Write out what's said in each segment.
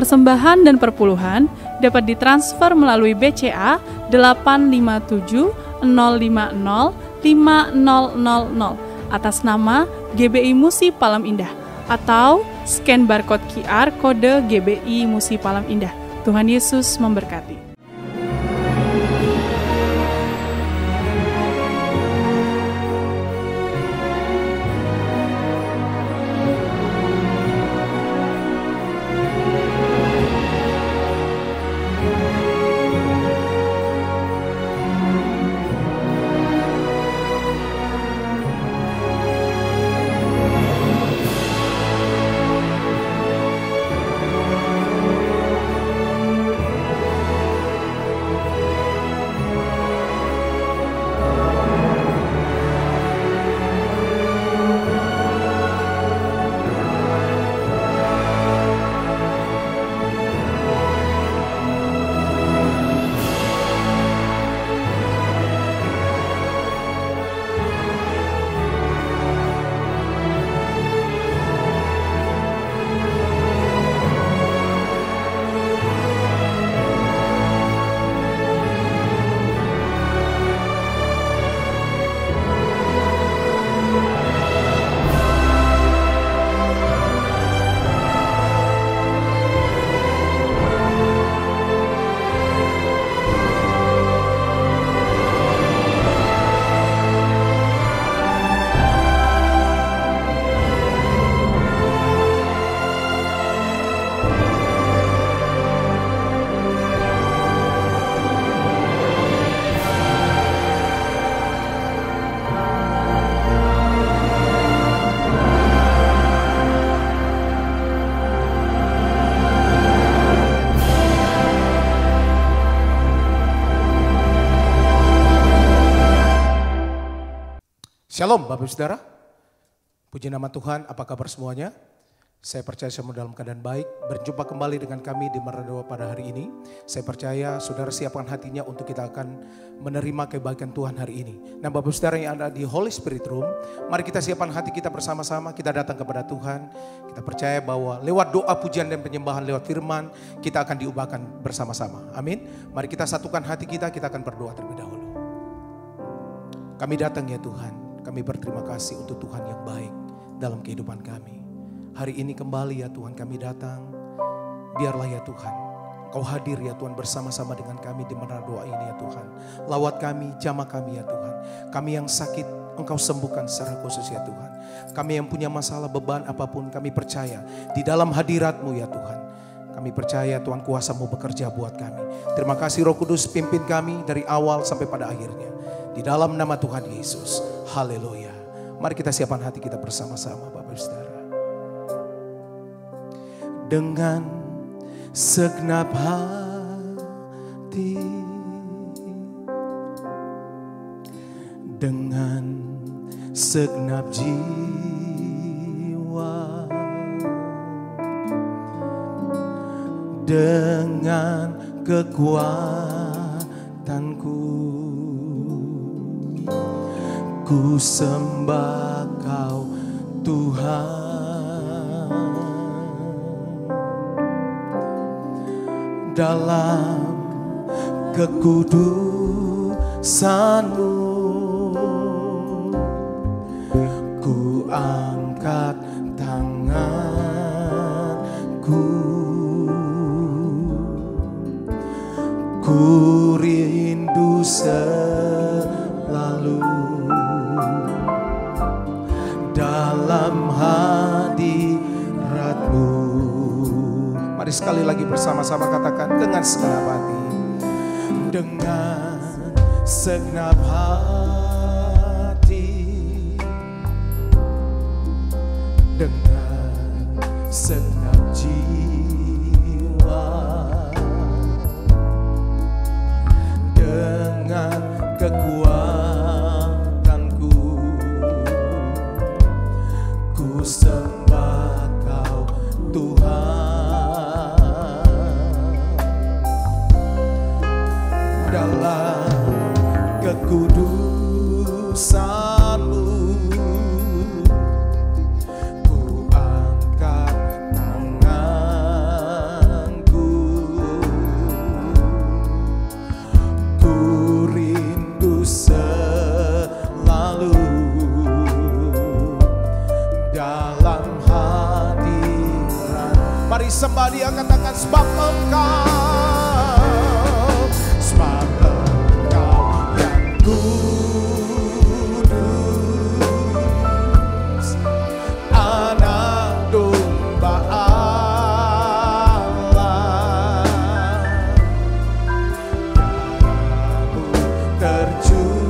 Persembahan dan perpuluhan dapat ditransfer melalui BCA 857 050 5000 atas nama GBI Musi Palam Indah atau scan barcode QR kode GBI Musi Palam Indah. Tuhan Yesus memberkati. Shalom Bapak Saudara, puji nama Tuhan, apa kabar semuanya? Saya percaya semua dalam keadaan baik, berjumpa kembali dengan kami di Merdoa pada hari ini. Saya percaya saudara siapkan hatinya untuk kita akan menerima kebaikan Tuhan hari ini. Nah Bapak Saudara yang ada di Holy Spirit Room, mari kita siapkan hati kita bersama-sama, kita datang kepada Tuhan. Kita percaya bahwa lewat doa, pujian dan penyembahan, lewat firman, kita akan diubahkan bersama-sama. Amin. Mari kita satukan hati kita akan berdoa terlebih dahulu. Kami datang ya Tuhan. Kami berterima kasih untuk Tuhan yang baik dalam kehidupan kami. Hari ini kembali ya Tuhan kami datang. Biarlah ya Tuhan, Kau hadir ya Tuhan bersama-sama dengan kami di menara doa ini ya Tuhan. Lawat kami, jamah kami ya Tuhan. Kami yang sakit Engkau sembuhkan secara khusus ya Tuhan. Kami yang punya masalah beban apapun kami percaya di dalam hadirat-Mu ya Tuhan. Kami percaya Tuhan kuasa-Mu bekerja buat kami. Terima kasih Roh Kudus pimpin kami dari awal sampai pada akhirnya. Di dalam nama Tuhan Yesus. Haleluya. Mari kita siapkan hati kita bersama-sama Bapak Saudara. Dengan segenap hati, dengan segenap jiwa, dengan kekuatanku, ku sembah Kau Tuhan. Dalam kekudusan-Mu ku angkat tanganku, ku rindu selalu dalam hadirat-Mu. Mari sekali lagi bersama-sama katakan dengan segenap hati. Dengan segenap hati, dengan segenap jiwa, dengan kekuatanku, ku sembah Kau Tuhan. Dalam kekudusan-Mu ku angkat tanganku, sembah Dia, katakan sebab Engkau yang kudus, Anak domba Allah, darah-Mu tercurah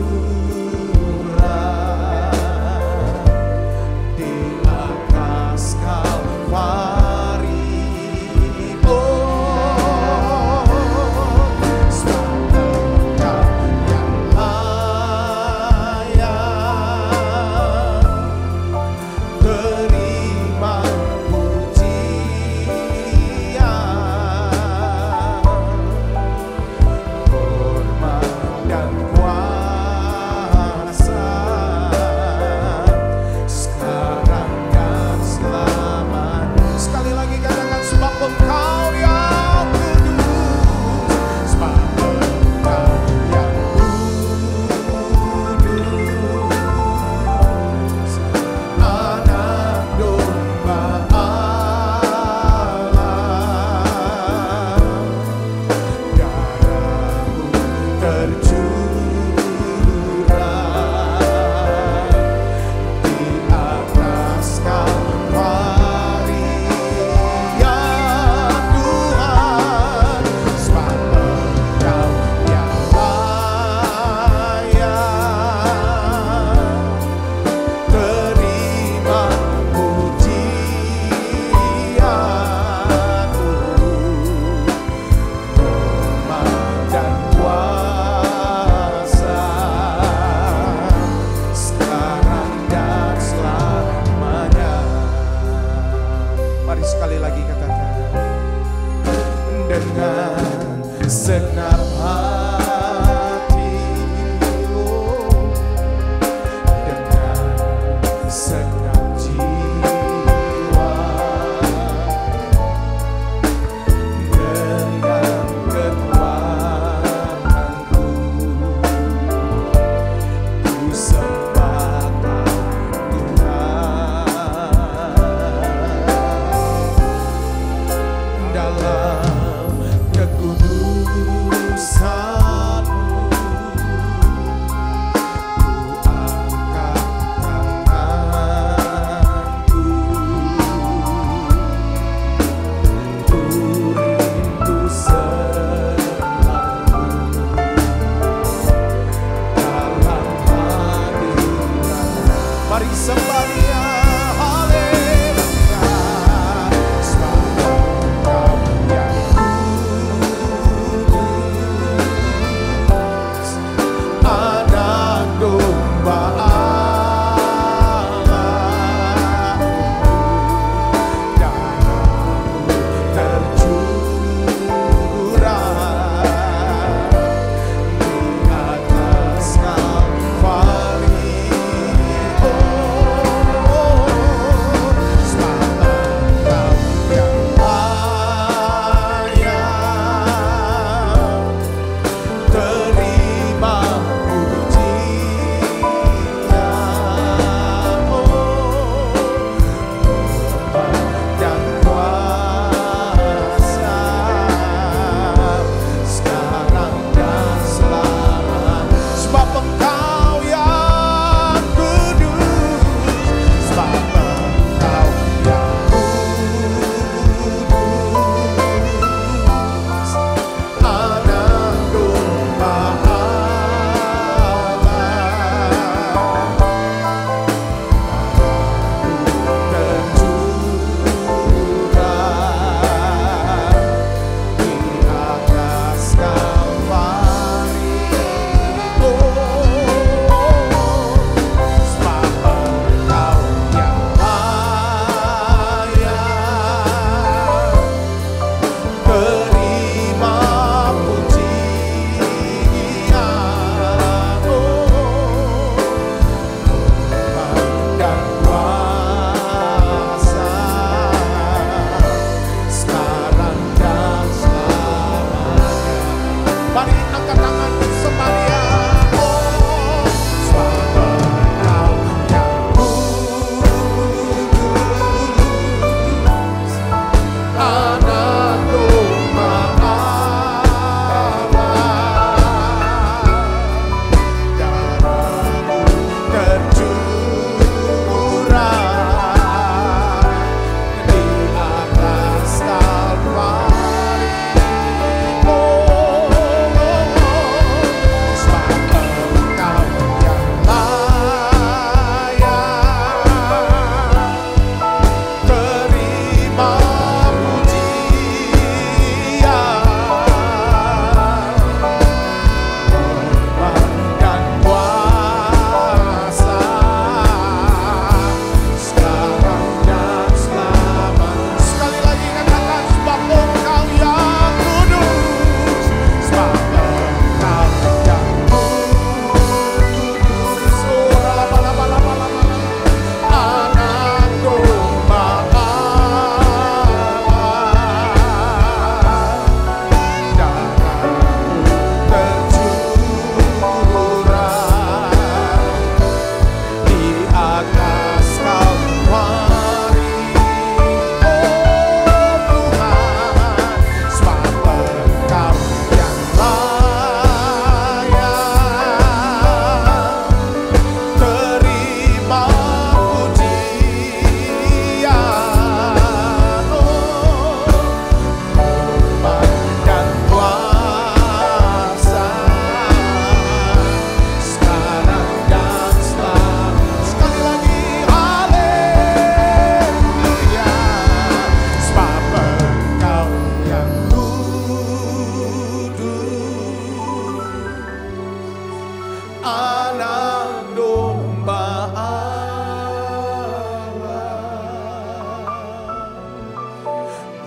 di atas Kalvari. Senang hati, dengan senang jiwa, dengan kekuatanku, ku sembah Tuhan. Dalam kekudusan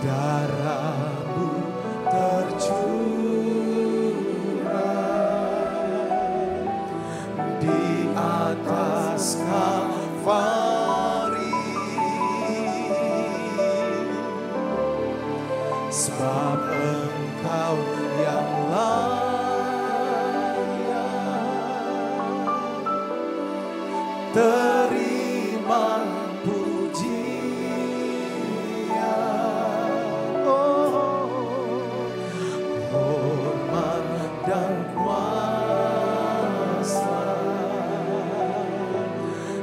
darahmu tercurah di atas Kalvari, sebab Engkau yang layak terima pujian, hormat dan kuasa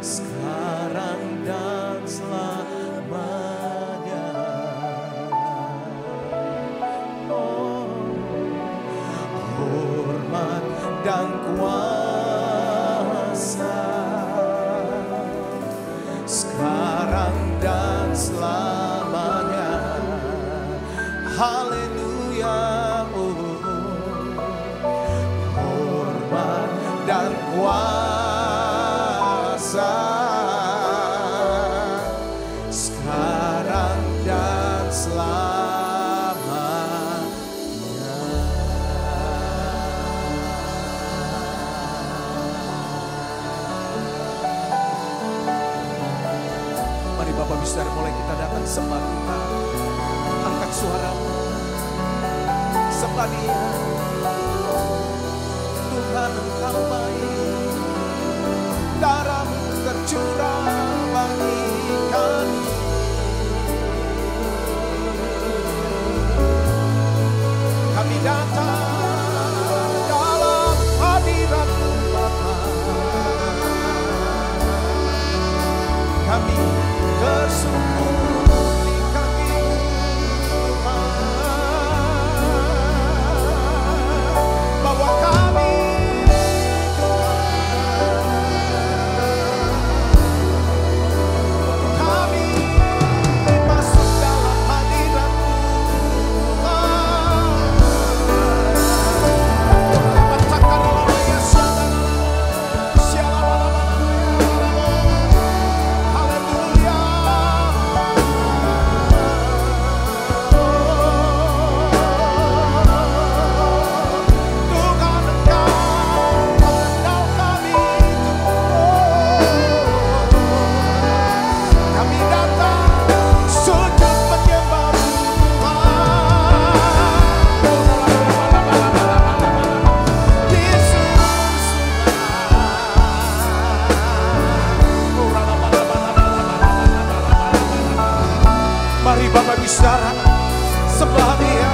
sekarang dan selamanya. Hormat dan kuasa sekarang dan selamanya. Haleluya. Hormat dan kuasa sekarang dan selamanya. Mari Bapak Saudara, mulai kita datang sembah Tuhan. Angkat suaramu, sembah Dia. Tuhan Engkau baik, darahmu tercurah bagi kami. Kami datang dalam hadirat-Mu Bapa. Kami tersungkur di kaki-Mu Tuhan, bahwa kami masuk dalam hadirat-Mu Mari Bapak Saudara, sembah Dia.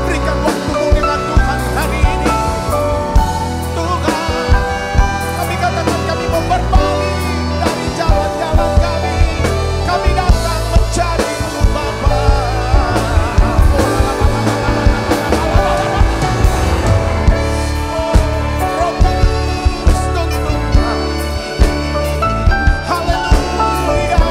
Berikan waktumu dengan Tuhan hari ini. Tuhan, kami katakan kami mau berbalik dari jalan-jalan kami. Kami datang mencari-Mu Bapa. Roh Kudus tuntun kami. Haleluya.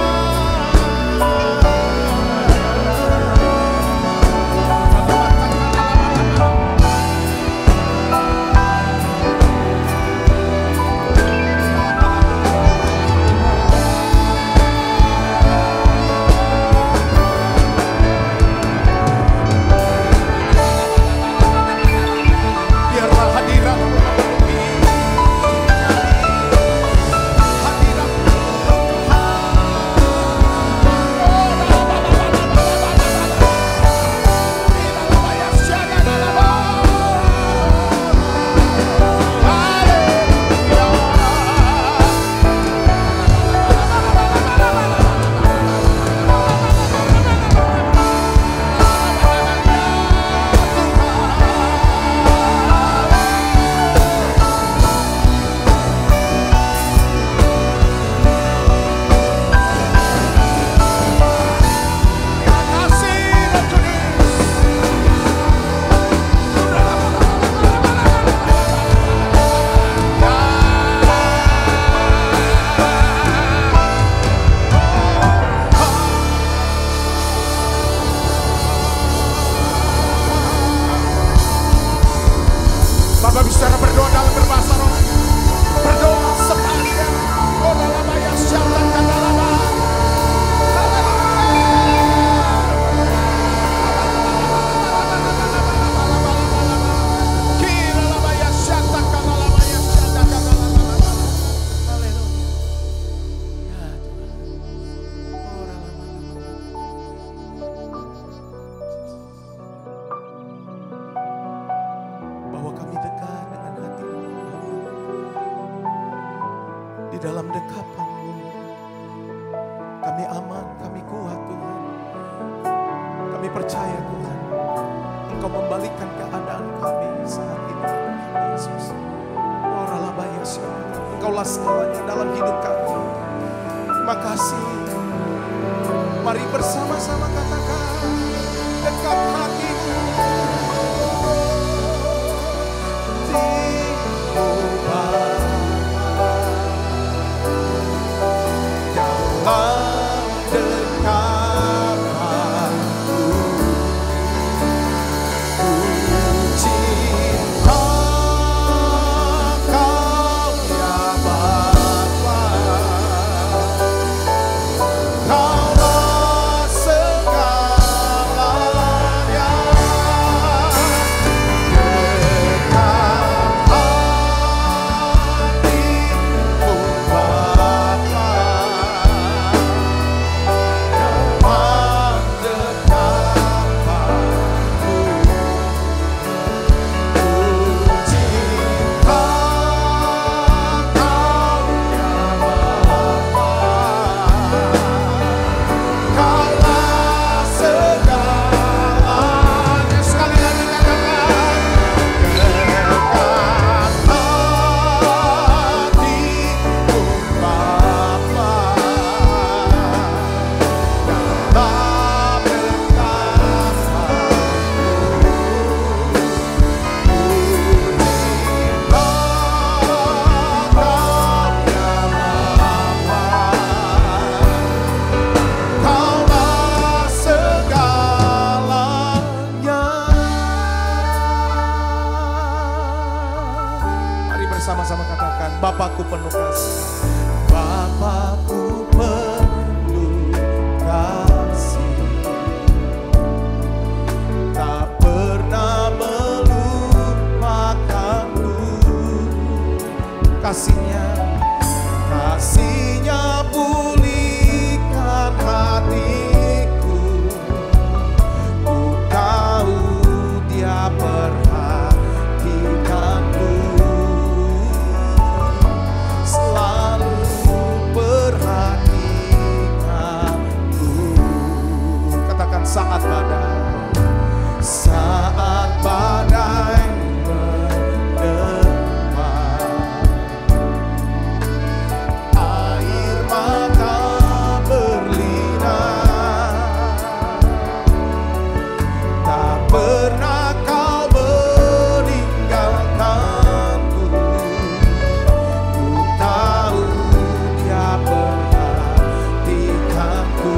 dalam dekapan-Mu kami aman, kami kuat Tuhan. Kami percaya Tuhan, Engkau membalikkan keadaan kami saat ini Tuhan Yesus. Oh Ralabaya, Engkaulah segalanya dalam hidup kami. Terima kasih. Mari bersama-sama katakan, dekat hatimu. Sama-sama katakan, Bapakku penuh kasih. Bapakku penuh kasih, tak pernah melupakanku. Kasihnya pulihkan hatiku. Ku tahu Dia perhatikanku, selalu perhatikanku. Katakan saat badai menerpa, air mata berlinang, tak pernah Kau meninggalkanku. Ku tahu Dia perhatikanku,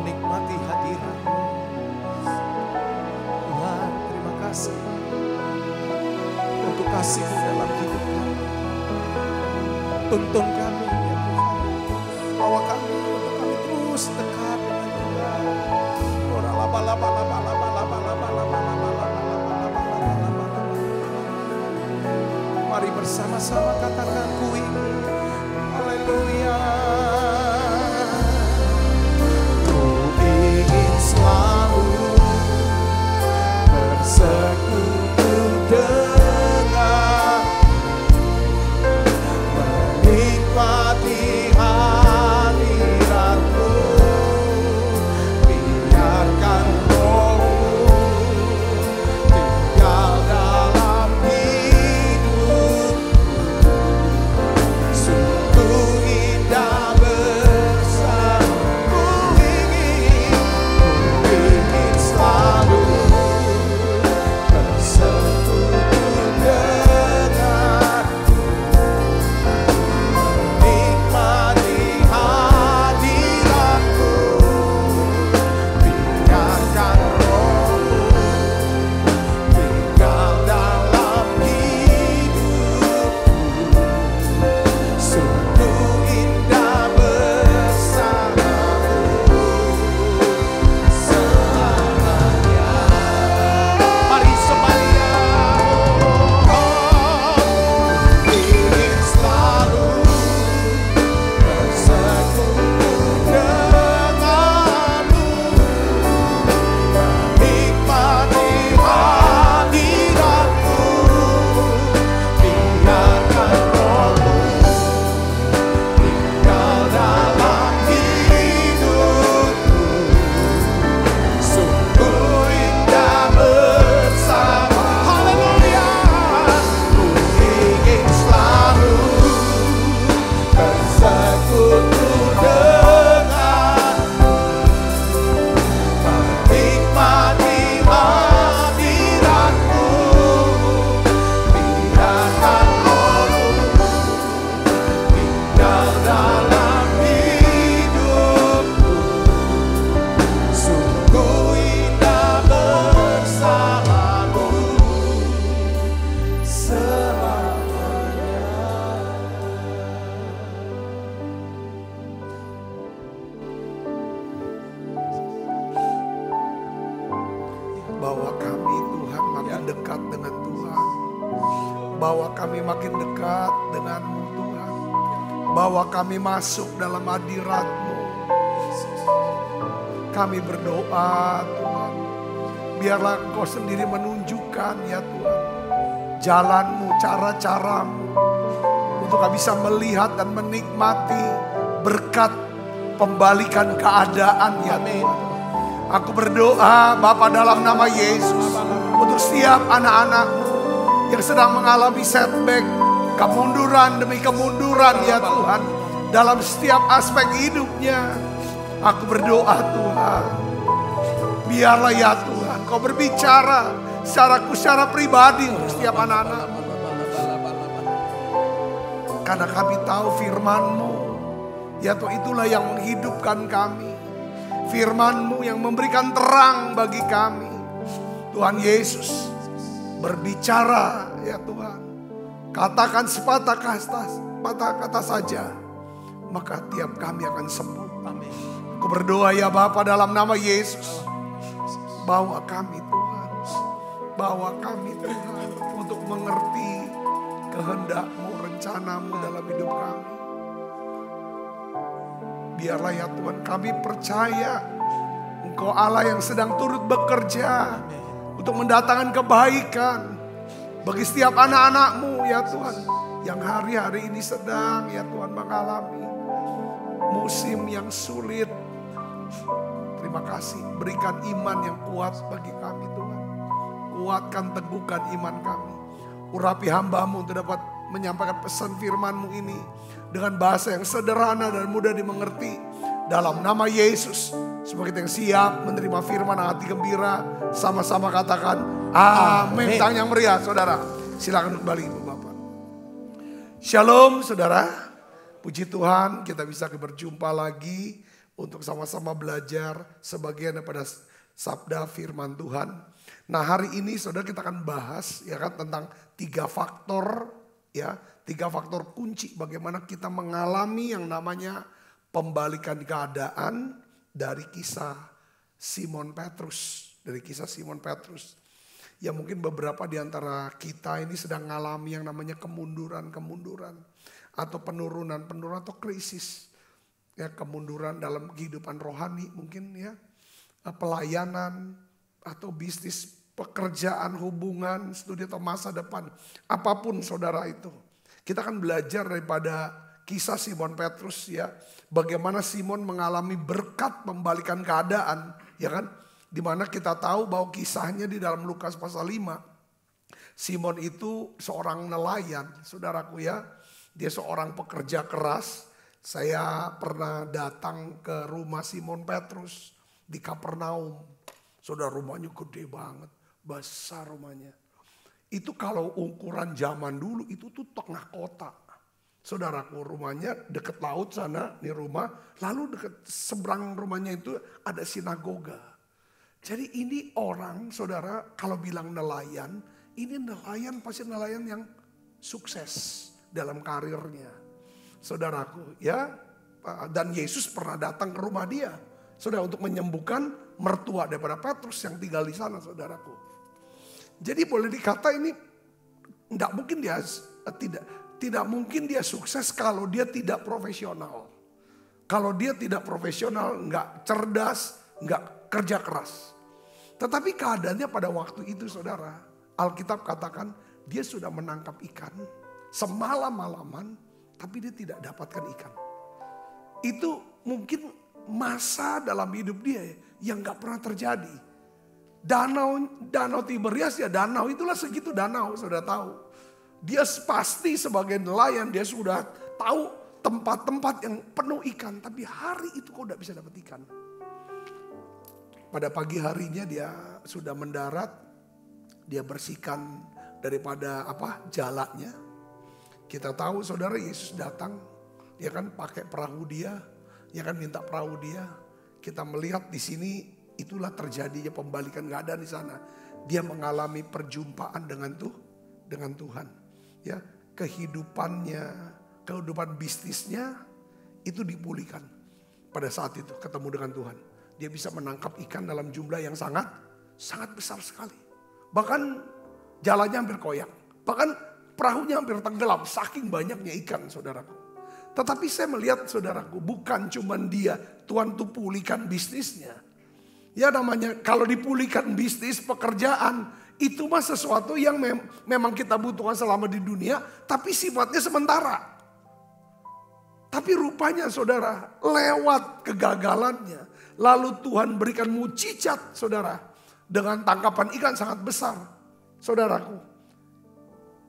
menikmati hadirat-Mu. Tuhan, terima kasih untuk kasih-Mu dalam hidup kami. Tuntun kami ya Tuhan, bawa kami untuk kami terus dekat dengan Tuhan. Mari bersama-sama katakan ku ingin. Haleluya. Ku ingin selalu bersekutu dengan, menikmati hadirat-Mu. Biarkan Roh-Mu tinggal dalam hidup. Sungguh indah bersama. Ku ingin selalu bersekutu dengan, menikmati hadirat-Mu. Biarkan Roh-Mu tinggal dalam hidupku. Sungguh indah bersama-Mu selamanya. Mari semuanya. Ingin selalu bersekutu denganmu, menikmati hadirat-Mu. Biarkan Roh-Mu tinggal dalam hidupku. Sungguh indah bersama. Haleluya. Ku ingin selalu bersekutu dengan, menikmati hadirat-Mu. Biarkan Roh-Mu tinggal dalam hidupku. Sungguh indah bersama-Mu selamanya. Bawa kami Tuhan makin dekat dengan Tuhan. Bawa kami makin dekat dengan-Mu Tuhan. Bawa kami masuk dalam hadirat-Mu. Kami berdoa Tuhan, biarlah Engkau sendiri menunjukkan ya Tuhan, jalan-Mu, cara-cara-Mu, untuk kami bisa melihat dan menikmati berkat pembalikan keadaan ya Tuhan. Aku berdoa Bapa dalam nama Yesus untuk setiap anak-anak-Mu yang sedang mengalami setback, kemunduran demi kemunduran ya Tuhan, dalam setiap aspek hidupnya. Aku berdoa Tuhan, biarlah ya Tuhan Kau berbicara secara pribadi untuk setiap anak-anak. Karena kami tahu firman-Mu ya Tuhan, itulah yang menghidupkan kami. Firman-Mu yang memberikan terang bagi kami. Tuhan Yesus, berbicara ya Tuhan. Katakan sepatah kata saja, maka tiap kami akan sembuh. Amin. Aku berdoa ya Bapa dalam nama Yesus. Bawa kami Tuhan. Bawa kami Tuhan untuk mengerti kehendak-Mu, rencana-Mu dalam hidup kami. Biarlah ya Tuhan kami percaya Engkau Allah yang sedang turut bekerja untuk mendatangkan kebaikan bagi setiap anak-anak-Mu ya Tuhan, yang hari-hari ini sedang ya Tuhan mengalami musim yang sulit. Terima kasih, berikan iman yang kuat bagi kami Tuhan. Kuatkan, teguhkan iman kami. Urapi hamba-Mu untuk dapat menyampaikan pesan firman-Mu ini dengan bahasa yang sederhana dan mudah dimengerti. Dalam nama Yesus, semua kita yang siap menerima firman hati gembira, sama-sama katakan amin. Tangan yang meriah saudara, silakan kembali Ibu Bapak. Shalom saudara, puji Tuhan kita bisa berjumpa lagi untuk sama-sama belajar sebagian daripada sabda firman Tuhan. Nah, hari ini saudara kita akan bahas ya kan tentang 3 faktor ya, 3 faktor kunci bagaimana kita mengalami yang namanya pembalikan keadaan dari kisah Simon Petrus, Ya mungkin beberapa di antara kita ini sedang mengalami yang namanya kemunduran atau penurunan atau krisis. Ya, kemunduran dalam kehidupan rohani mungkin ya, pelayanan atau bisnis, pekerjaan, hubungan, studi atau masa depan. Apapun saudara itu. Kita akan belajar daripada kisah Simon Petrus ya. Bagaimana Simon mengalami berkat pembalikan keadaan ya kan. Dimana kita tahu bahwa kisahnya di dalam Lukas pasal 5. Simon itu seorang nelayan saudaraku ya. Dia seorang pekerja keras. Saya pernah datang ke rumah Simon Petrus di Kapernaum. Saudara, rumahnya gede banget, besar rumahnya. Itu kalau ukuran zaman dulu itu tuh tengah kota. Saudaraku, rumahnya dekat laut sana, di rumah. Lalu dekat seberang rumahnya itu ada sinagoga. Jadi ini orang, saudara, kalau bilang nelayan, ini nelayan pasti nelayan yang sukses dalam karirnya. Saudaraku ya, dan Yesus pernah datang ke rumah dia. Saudara, untuk menyembuhkan mertua daripada Petrus yang tinggal di sana, saudaraku. Jadi boleh dikata ini tidak mungkin dia sukses kalau dia tidak profesional. Kalau dia tidak profesional, nggak cerdas, nggak kerja keras. Tetapi keadaannya pada waktu itu saudara, Alkitab katakan dia sudah menangkap ikan semalam-malaman. Tapi dia tidak dapatkan ikan. Itu mungkin masa dalam hidup dia yang gak pernah terjadi. Danau Tiberias ya, danau itulah segitu danau, sudah tahu. Dia pasti sebagai nelayan dia sudah tahu tempat-tempat yang penuh ikan. Tapi hari itu kok gak bisa dapat ikan. Pada pagi harinya dia sudah mendarat. Dia bersihkan daripada jalannya. Kita tahu saudara Yesus datang, dia kan pakai perahu dia, dia kan minta perahu dia. Kita melihat di sini itulah terjadinya pembalikan keadaan di sana. Dia mengalami perjumpaan dengan Tuhan. Ya, kehidupan bisnisnya itu dipulihkan pada saat itu ketemu dengan Tuhan. Dia bisa menangkap ikan dalam jumlah yang sangat besar sekali. Bahkan jalannya hampir koyak. Bahkan perahunya hampir tenggelam, saking banyaknya ikan saudaraku. Tetapi saya melihat saudaraku, bukan cuma dia, Tuhan tuh pulihkan bisnisnya. Ya namanya kalau dipulihkan bisnis, pekerjaan, itu mah sesuatu yang memang kita butuhkan selama di dunia, tapi sifatnya sementara. Tapi rupanya saudara, lewat kegagalannya, lalu Tuhan berikan mujizat saudara, dengan tangkapan ikan sangat besar. Saudaraku,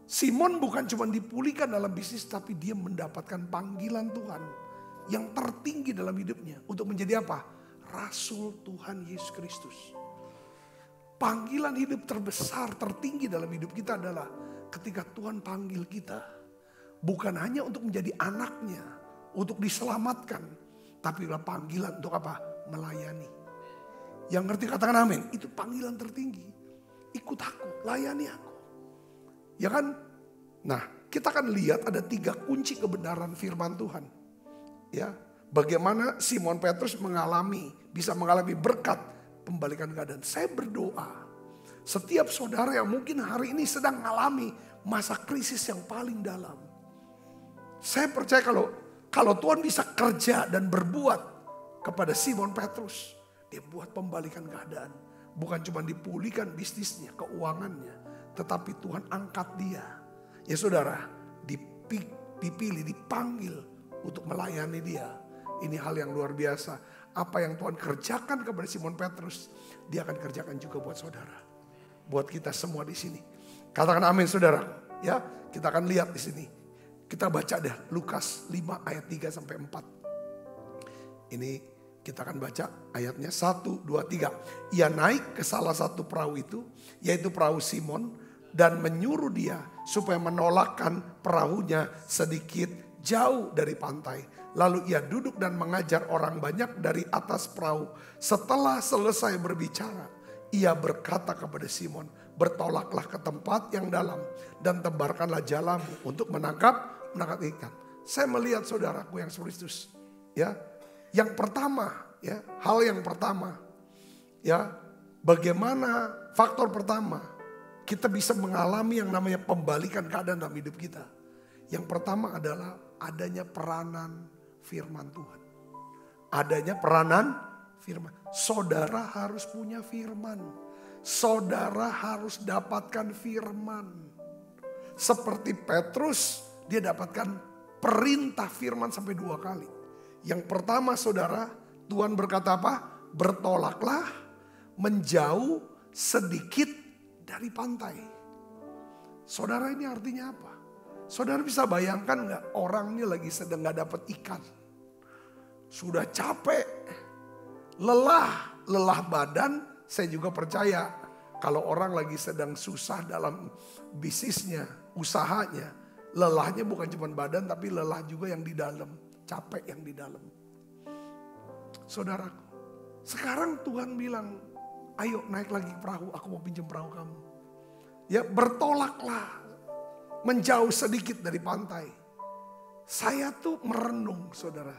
Simon bukan cuma dipulihkan dalam bisnis, tapi dia mendapatkan panggilan Tuhan yang tertinggi dalam hidupnya. Untuk menjadi apa? Rasul Tuhan Yesus Kristus. Panggilan hidup terbesar, tertinggi dalam hidup kita adalah ketika Tuhan panggil kita. Bukan hanya untuk menjadi anaknya, untuk diselamatkan. Tapi adalah panggilan untuk apa? Melayani. Yang ngerti katakan amin. Itu panggilan tertinggi. Ikut aku, layani aku. Ya kan? Nah, kita akan lihat ada 3 kunci kebenaran firman Tuhan. Ya, bagaimana Simon Petrus bisa mengalami berkat pembalikan keadaan. Saya berdoa, setiap saudara yang mungkin hari ini sedang mengalami masa krisis yang paling dalam. Saya percaya kalau Tuhan bisa kerja dan berbuat kepada Simon Petrus, dia buat pembalikan keadaan. Bukan cuma dipulihkan bisnisnya, keuangannya. Tetapi Tuhan angkat dia. Ya saudara, dipilih, dipanggil untuk melayani dia. Ini hal yang luar biasa. Apa yang Tuhan kerjakan kepada Simon Petrus, dia akan kerjakan juga buat saudara. Buat kita semua di sini. Katakan amin saudara. Ya, kita akan lihat di sini. Kita baca deh Lukas 5 ayat 3 sampai 4. Ini kita akan baca ayatnya 1, 2, 3. Ia naik ke salah satu perahu itu, yaitu perahu Simon, dan menyuruh dia supaya menolakkan perahunya sedikit jauh dari pantai. Lalu ia duduk dan mengajar orang banyak dari atas perahu. Setelah selesai berbicara, ia berkata kepada Simon, bertolaklah ke tempat yang dalam dan tebarkanlah jalamu untuk menangkap ikan. Saya melihat saudaraku yang Kristus, ya, yang pertama, ya, hal yang pertama, ya, bagaimana faktor pertama kita bisa mengalami yang namanya pembalikan keadaan dalam hidup kita. Yang pertama adalah adanya peranan firman Tuhan. Adanya peranan firman. Saudara harus punya firman. Saudara harus dapatkan firman. Seperti Petrus, dia dapatkan perintah firman sampai 2 kali. Yang pertama saudara, Tuhan berkata apa? Bertolaklah menjauh sedikit dari pantai. Saudara, ini artinya apa? Saudara bisa bayangkan gak, orang ini lagi sedang gak dapat ikan. Sudah capek, lelah badan. Saya juga percaya kalau orang lagi sedang susah dalam bisnisnya, usahanya, lelahnya bukan cuma badan tapi lelah juga yang di dalam, capek yang di dalam. Saudaraku, sekarang Tuhan bilang, ayo naik lagi perahu, aku mau pinjam perahu kamu. Ya, bertolaklah menjauh sedikit dari pantai. Saya tuh merenung saudara.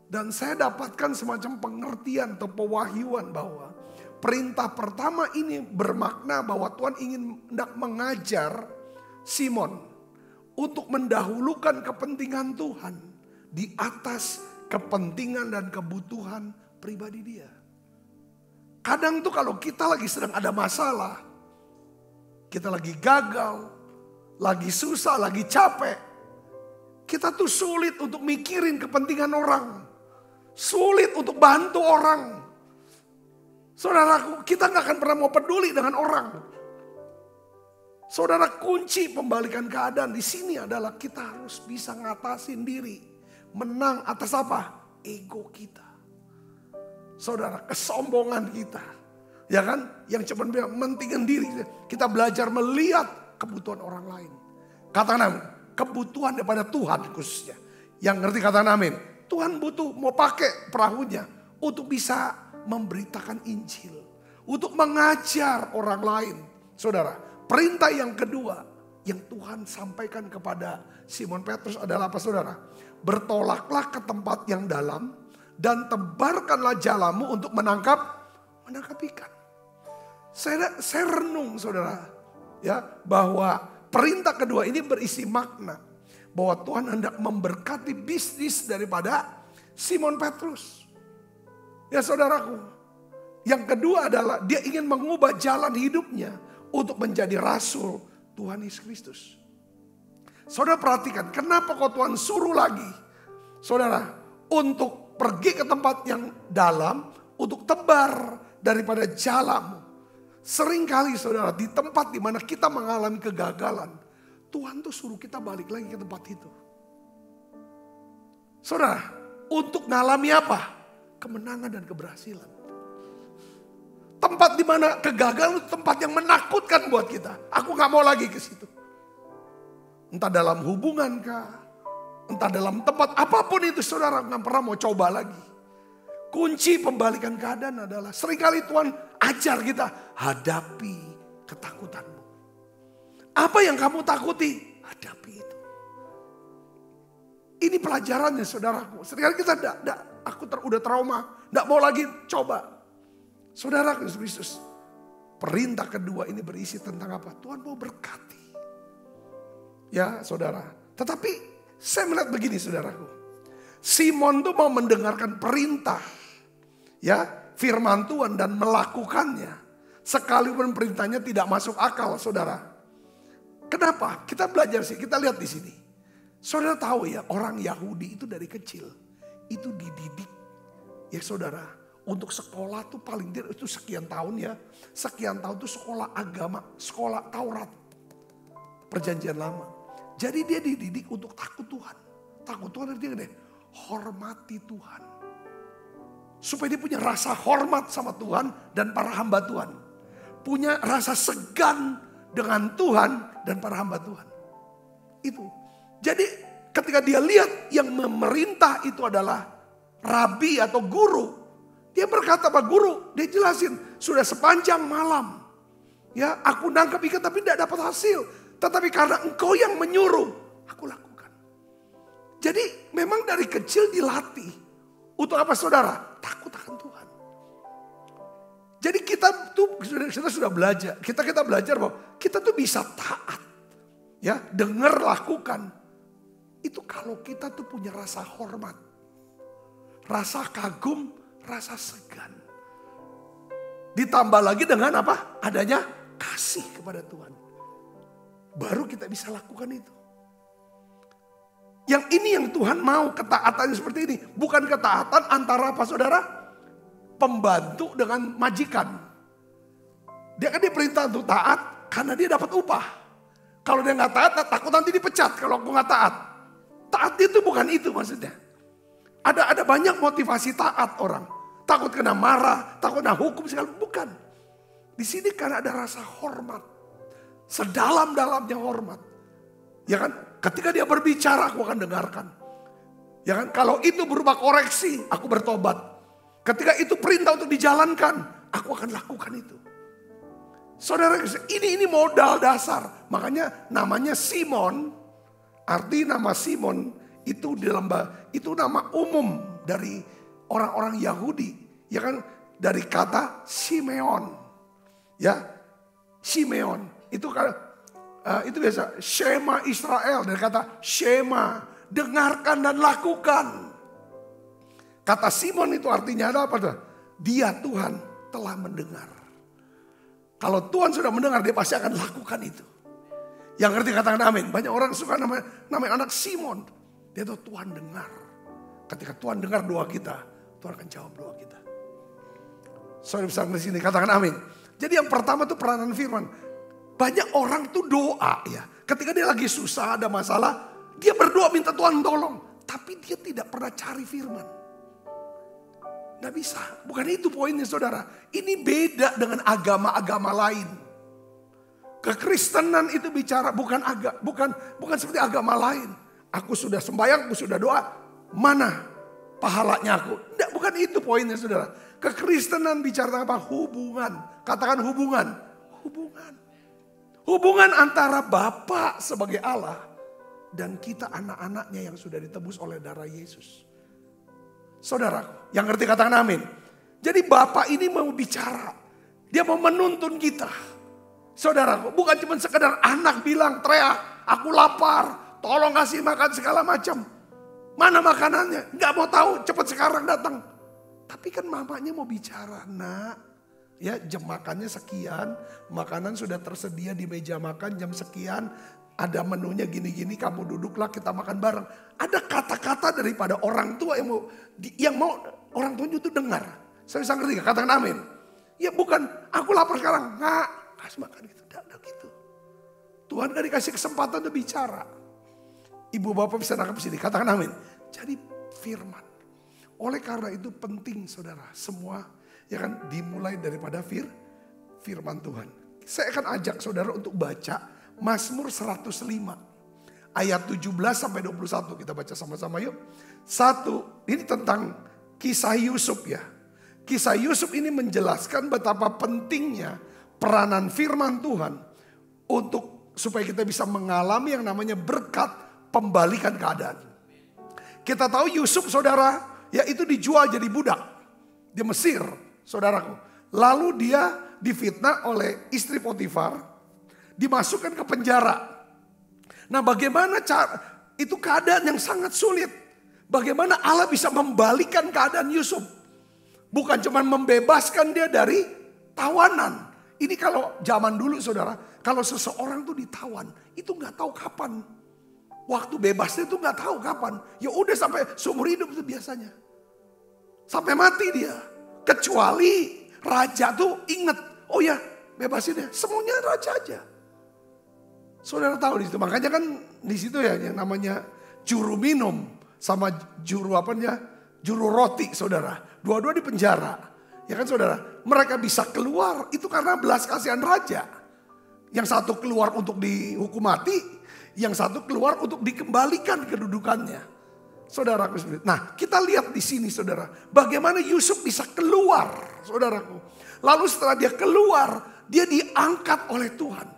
Dan saya dapatkan semacam pengertian atau pewahyuan bahwa perintah pertama ini bermakna bahwa Tuhan ingin hendak mengajar Simon untuk mendahulukan kepentingan Tuhan di atas kepentingan dan kebutuhan pribadi dia. Kadang tuh kalau kita lagi sedang ada masalah, kita lagi gagal, lagi susah, lagi capek, kita tuh sulit untuk mikirin kepentingan orang. Sulit untuk bantu orang. Saudaraku, kita gak akan pernah mau peduli dengan orang. Saudara, kunci pembalikan keadaan di sini adalah kita harus bisa ngatasin diri. Menang atas apa? Ego kita. Saudara, kesombongan kita. Ya kan? Yang cuma bilang mentingin diri. Kita belajar melihat kebutuhan orang lain. Katakan amin. Kebutuhan daripada Tuhan khususnya. Yang ngerti katakan amin. Tuhan butuh mau pakai perahunya untuk bisa memberitakan Injil. Untuk mengajar orang lain. Saudara, perintah yang kedua yang Tuhan sampaikan kepada Simon Petrus adalah apa saudara? Bertolaklah ke tempat yang dalam dan tebarkanlah jalamu untuk menangkap ikan. Saya renung saudara, ya, bahwa perintah kedua ini berisi makna bahwa Tuhan hendak memberkati bisnis daripada Simon Petrus. Ya saudaraku, yang kedua adalah dia ingin mengubah jalan hidupnya untuk menjadi rasul Tuhan Yesus Kristus. Saudara perhatikan, kenapa kok Tuhan suruh lagi saudara untuk pergi ke tempat yang dalam untuk tebar daripada jalamu. Seringkali saudara di tempat di mana kita mengalami kegagalan, Tuhan tuh suruh kita balik lagi ke tempat itu. Saudara, untuk ngalami apa? Kemenangan dan keberhasilan. Tempat di mana kegagalan itu tempat yang menakutkan buat kita. Aku gak mau lagi ke situ. Entah dalam hubungan kah, entah dalam tempat apapun itu saudara gak pernah mau coba lagi. Kunci pembalikan keadaan adalah seringkali Tuhan ajar kita hadapi ketakutanmu. Apa yang kamu takuti? Hadapi itu. Ini pelajarannya saudaraku. Seringkali kita udah trauma, gak mau lagi coba. Saudara Kristus, perintah kedua ini berisi tentang apa? Tuhan mau berkati. Ya saudara, tetapi saya melihat begini saudaraku. Simon tuh mau mendengarkan perintah, ya, firman Tuhan dan melakukannya. Sekalipun perintahnya tidak masuk akal saudara. Kenapa? Kita belajar sih, kita lihat di sini. Saudara tahu ya, orang Yahudi itu dari kecil itu dididik, ya saudara. Untuk sekolah tuh paling tidak itu sekian tahun ya. Sekian tahun tuh sekolah agama, sekolah Taurat. Perjanjian lama. Jadi dia dididik untuk takut Tuhan. Takut Tuhan artinya hormati Tuhan. Supaya dia punya rasa hormat sama Tuhan dan para hamba Tuhan. Punya rasa segan dengan Tuhan dan para hamba Tuhan. Itu. Jadi ketika dia lihat yang memerintah itu adalah rabi atau guru, dia berkata, Pak Guru, dia jelasin, sudah sepanjang malam, ya aku nangkap ikan tapi tidak dapat hasil. Tetapi karena engkau yang menyuruh, aku lakukan. Jadi memang dari kecil dilatih. Untuk apa saudara? Takut akan Tuhan. Jadi kita tuh sudah belajar. Kita belajar bahwa kita tuh bisa taat. Ya, dengar, lakukan. Itu kalau kita tuh punya rasa hormat. Rasa kagum, rasa segan. Ditambah lagi dengan apa? Adanya kasih kepada Tuhan. Baru kita bisa lakukan itu. Yang ini yang Tuhan mau, ketaatan seperti ini. Bukan ketaatan antara apa saudara? Pembantu dengan majikan. Dia kan diperintah untuk taat karena dia dapat upah. Kalau dia nggak taat, takut nanti dipecat kalau aku nggak taat. Taat itu bukan itu maksudnya. Ada banyak motivasi taat orang. Takut kena marah, takut kena hukum segala. Bukan. Di sini karena ada rasa hormat. Sedalam-dalamnya hormat. Ya kan? Ketika dia berbicara aku akan dengarkan. Ya kan? Kalau itu berupa koreksi, aku bertobat. Ketika itu perintah untuk dijalankan, aku akan lakukan itu. Saudara, ini modal dasar. Makanya namanya Simon. Arti nama Simon itu itu nama umum dari orang-orang Yahudi. Ya kan? Dari kata Simeon. Ya, Simeon. Itu biasa, Shema Israel, dari kata Shema, dengarkan dan lakukan. Kata Simon itu artinya ada apa? Dia Tuhan telah mendengar. Kalau Tuhan sudah mendengar, dia pasti akan lakukan itu. Yang ngerti katakan amin. Banyak orang suka namanya anak Simon. Dia tahu Tuhan dengar. Ketika Tuhan dengar doa kita, Tuhan akan jawab doa kita. Saudara bisa di sini katakan amin. Jadi yang pertama itu peranan firman. Banyak orang tuh doa ya. Ketika dia lagi susah, ada masalah, dia berdoa minta Tuhan tolong. Tapi dia tidak pernah cari firman. Nggak bisa. Bukan itu poinnya saudara. Ini beda dengan agama-agama lain. Kekristenan itu bicara bukan seperti agama lain. Aku sudah sembahyang, aku sudah doa. Mana pahalanya aku? Nggak, bukan itu poinnya saudara. Kekristenan bicara apa? Hubungan. Katakan hubungan. Hubungan antara Bapa sebagai Allah dan kita anak-anaknya yang sudah ditebus oleh darah Yesus. Saudaraku, yang ngerti katakan amin. Jadi Bapa ini mau bicara. Dia mau menuntun kita. Saudaraku, bukan cuma sekedar anak bilang teriak, aku lapar, tolong kasih makan segala macam. Mana makanannya? Gak mau tahu, cepat sekarang datang. Tapi kan mamanya mau bicara, nak. Ya, jam makannya sekian, makanan sudah tersedia di meja makan jam sekian, ada menunya gini-gini, kamu duduklah kita makan bareng. Ada kata-kata daripada orang tua yang mau orang tua itu dengar. Saya bisa ngerti, katakan amin. Ya bukan, aku lapar sekarang, nggak kasih makan gitu, tidak gitu. Tuhan kan dikasih kesempatan untuk bicara. Ibu bapak bisa nangkap sini, katakan amin. Jadi firman. Oleh karena itu penting saudara, semua ya kan dimulai daripada firman Tuhan. Saya akan ajak saudara untuk baca Mazmur 105 ayat 17 sampai 21. Kita baca sama-sama yuk. 1, ini tentang kisah Yusuf ya. Kisah Yusuf ini menjelaskan betapa pentingnya peranan firman Tuhan untuk supaya kita bisa mengalami yang namanya berkat pembalikan keadaan. Kita tahu Yusuf saudara, ya itu dijual jadi budak di Mesir. Saudaraku, lalu dia difitnah oleh istri Potifar, dimasukkan ke penjara. Nah, bagaimana cara itu keadaan yang sangat sulit. Bagaimana Allah bisa membalikan keadaan Yusuf? Bukan cuma membebaskan dia dari tawanan. Ini kalau zaman dulu saudara, kalau seseorang tuh ditawan, itu nggak tahu kapan. Waktu bebasnya itu nggak tahu kapan. Ya udah sampai seumur hidup itu biasanya. Sampai mati dia. Kecuali raja tuh ingat, oh ya bebasin ya, semuanya raja aja. Saudara tahu di situ, makanya kan di situ ya yang namanya juru minum sama juru juru roti saudara. Dua-dua di penjara, ya kan saudara. Mereka bisa keluar itu karena belas kasihan raja. Yang satu keluar untuk dihukum mati, Yang satu keluar untuk dikembalikan kedudukannya. Saudaraku. Nah, kita lihat di sini saudara. Bagaimana Yusuf bisa keluar, saudaraku. Lalu setelah dia keluar, dia diangkat oleh Tuhan.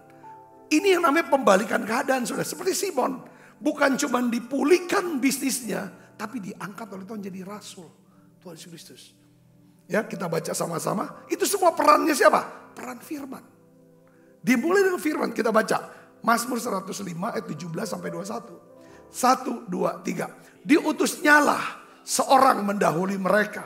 Ini yang namanya pembalikan keadaan, saudara. Seperti Simon. Bukan cuma dipulihkan bisnisnya, tapi diangkat oleh Tuhan jadi rasul Tuhan Yesus Kristus. Ya, kita baca sama-sama. Itu semua perannya siapa? Peran firman. Dimulai dengan firman, kita baca. Mazmur 105 ayat 17 sampai 21. 1, 2, 3. Diutusnyalah seorang mendahului mereka.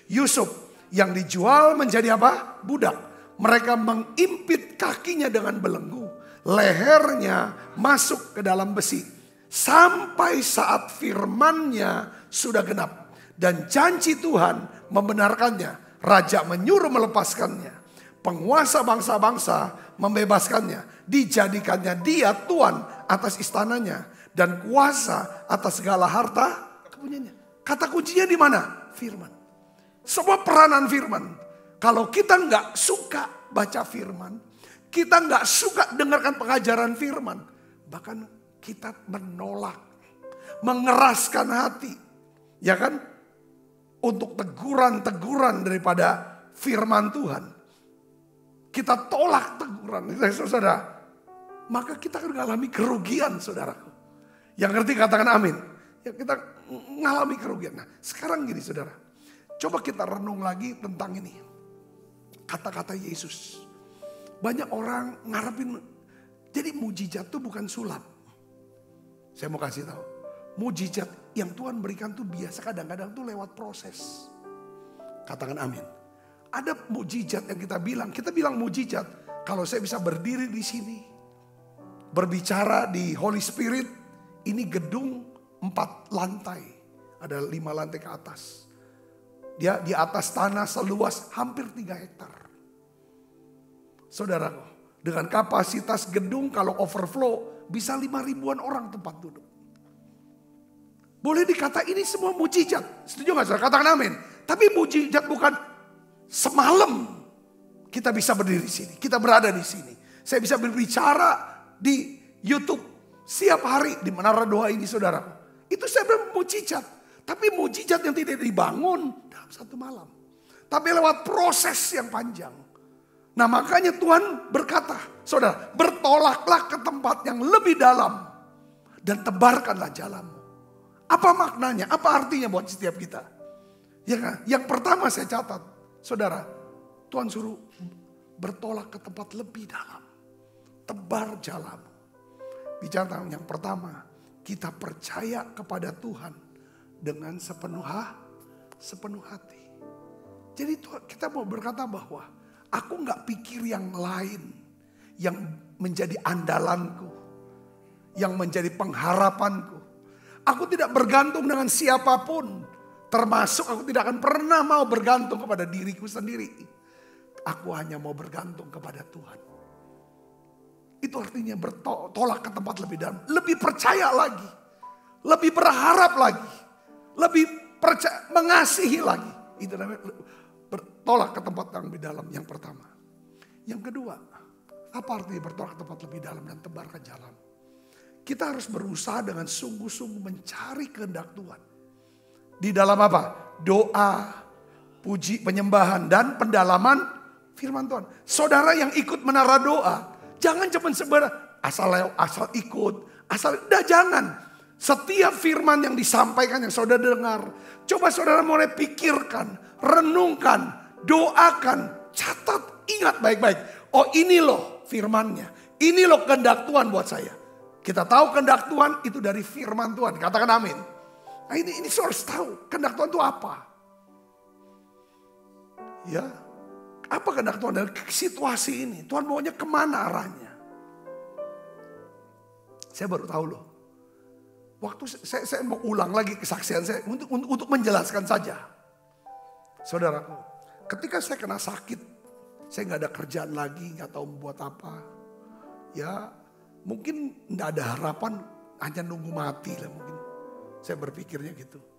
Yusuf yang dijual menjadi apa? Budak. Mereka mengimpit kakinya dengan belenggu. Lehernya masuk ke dalam besi. Sampai saat firman-Nya sudah genap. Dan janji Tuhan membenarkannya. Raja menyuruh melepaskannya. Penguasa bangsa-bangsa membebaskannya. Dijadikannya dia tuan atas istananya. Dan kuasa atas segala harta kepunyaannya. Kata kuncinya di mana? Firman. Semua peranan firman. Kalau kita nggak suka baca firman, kita nggak suka dengarkan pengajaran firman, bahkan kita menolak, mengeraskan hati, ya kan? Untuk teguran-teguran daripada firman Tuhan. Kita tolak teguran, saudara. Maka kita akan mengalami kerugian, saudaraku. Yang ngerti katakan amin. Ya, kita mengalami kerugian. Nah, sekarang gini saudara. Coba kita renung lagi tentang ini. Kata-kata Yesus. Banyak orang ngarepin. Jadi mujizat itu bukan sulap. Saya mau kasih tahu. Mujizat yang Tuhan berikan tuh biasa kadang-kadang tuh lewat proses. Katakan amin. Ada mujizat yang kita bilang mujizat. Kalau saya bisa berdiri di sini. Berbicara di Holy Spirit. Ini gedung 4 lantai. Ada 5 lantai ke atas. Dia di atas tanah seluas hampir 3 hektar. Saudara, dengan kapasitas gedung kalau overflow bisa 5.000-an orang tempat duduk. Boleh dikata ini semua mujizat. Setuju gak saudara? Katakan amin. Tapi mujizat bukan semalam kita bisa berdiri di sini. Kita berada di sini. Saya bisa berbicara di YouTube. Siap hari di menara doa ini saudara. Itu saya bilang mujizat. Tapi mujizat yang tidak dibangun dalam satu malam. Tapi lewat proses yang panjang. Nah makanya Tuhan berkata, saudara, bertolaklah ke tempat yang lebih dalam. Dan tebarkanlah jalanmu. Apa maknanya? Apa artinya buat setiap kita? Ya kan? Yang pertama saya catat. Saudara, Tuhan suruh bertolak ke tempat lebih dalam. Tebar jalanmu. Bicara tentang yang pertama, kita percaya kepada Tuhan dengan sepenuh hati. Jadi kita mau berkata bahwa aku nggak pikir yang lain yang menjadi andalanku, yang menjadi pengharapanku. Aku tidak bergantung dengan siapapun, termasuk aku tidak akan pernah mau bergantung kepada diriku sendiri. Aku hanya mau bergantung kepada Tuhan. Itu artinya bertolak ke tempat lebih dalam. Lebih percaya lagi. Lebih berharap lagi. Lebih percaya, mengasihi lagi. Itu namanya bertolak ke tempat yang lebih dalam. Yang pertama. Yang kedua. Apa artinya bertolak ke tempat lebih dalam dan tebarkan jalan? Kita harus berusaha dengan sungguh-sungguh mencari kehendak Tuhan. Di dalam apa? Doa, puji, penyembahan, dan pendalaman firman Tuhan. Saudara yang ikut menara doa. Jangan cuma asal ikut, jangan. Setiap firman yang disampaikan yang saudara dengar, coba saudara mulai pikirkan, renungkan, doakan, catat, ingat baik-baik. Oh ini loh firmannya, ini loh kehendak Tuhan buat saya. Kita tahu kehendak Tuhan itu dari firman Tuhan, katakan amin. Nah ini saudara harus tahu kehendak Tuhan itu apa. Ya. Apa kehendak Tuhan dari situasi ini? Tuhan maunya kemana arahnya? Saya baru tahu loh. Waktu saya mau ulang lagi kesaksian saya untuk menjelaskan saja. Saudaraku, ketika saya kena sakit, saya nggak ada kerjaan lagi, nggak tahu membuat apa. Ya mungkin nggak ada harapan, hanya nunggu mati lah mungkin. Saya berpikirnya gitu.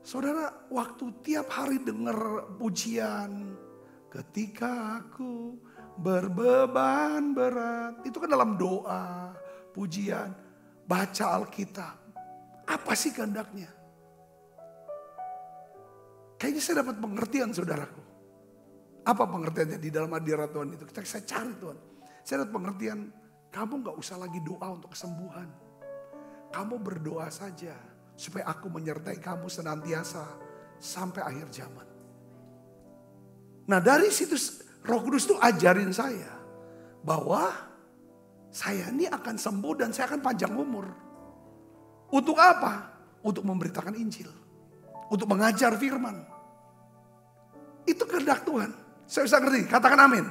Saudara, waktu tiap hari dengar pujian, ketika aku berbeban berat, itu kan dalam doa, pujian, baca Alkitab. Apa sih kehendaknya? Kayaknya saya dapat pengertian, saudaraku. Apa pengertiannya di dalam hadirat Tuhan itu? Saya cari Tuhan. Saya dapat pengertian, kamu gak usah lagi doa untuk kesembuhan. Kamu berdoa saja supaya aku menyertai kamu senantiasa sampai akhir zaman. Nah dari situ Roh Kudus itu ajarin saya bahwa saya ini akan sembuh dan saya akan panjang umur. Untuk apa? Untuk memberitakan Injil. Untuk mengajar firman. Itu kehendak Tuhan. Saya bisa ngerti, katakan amin.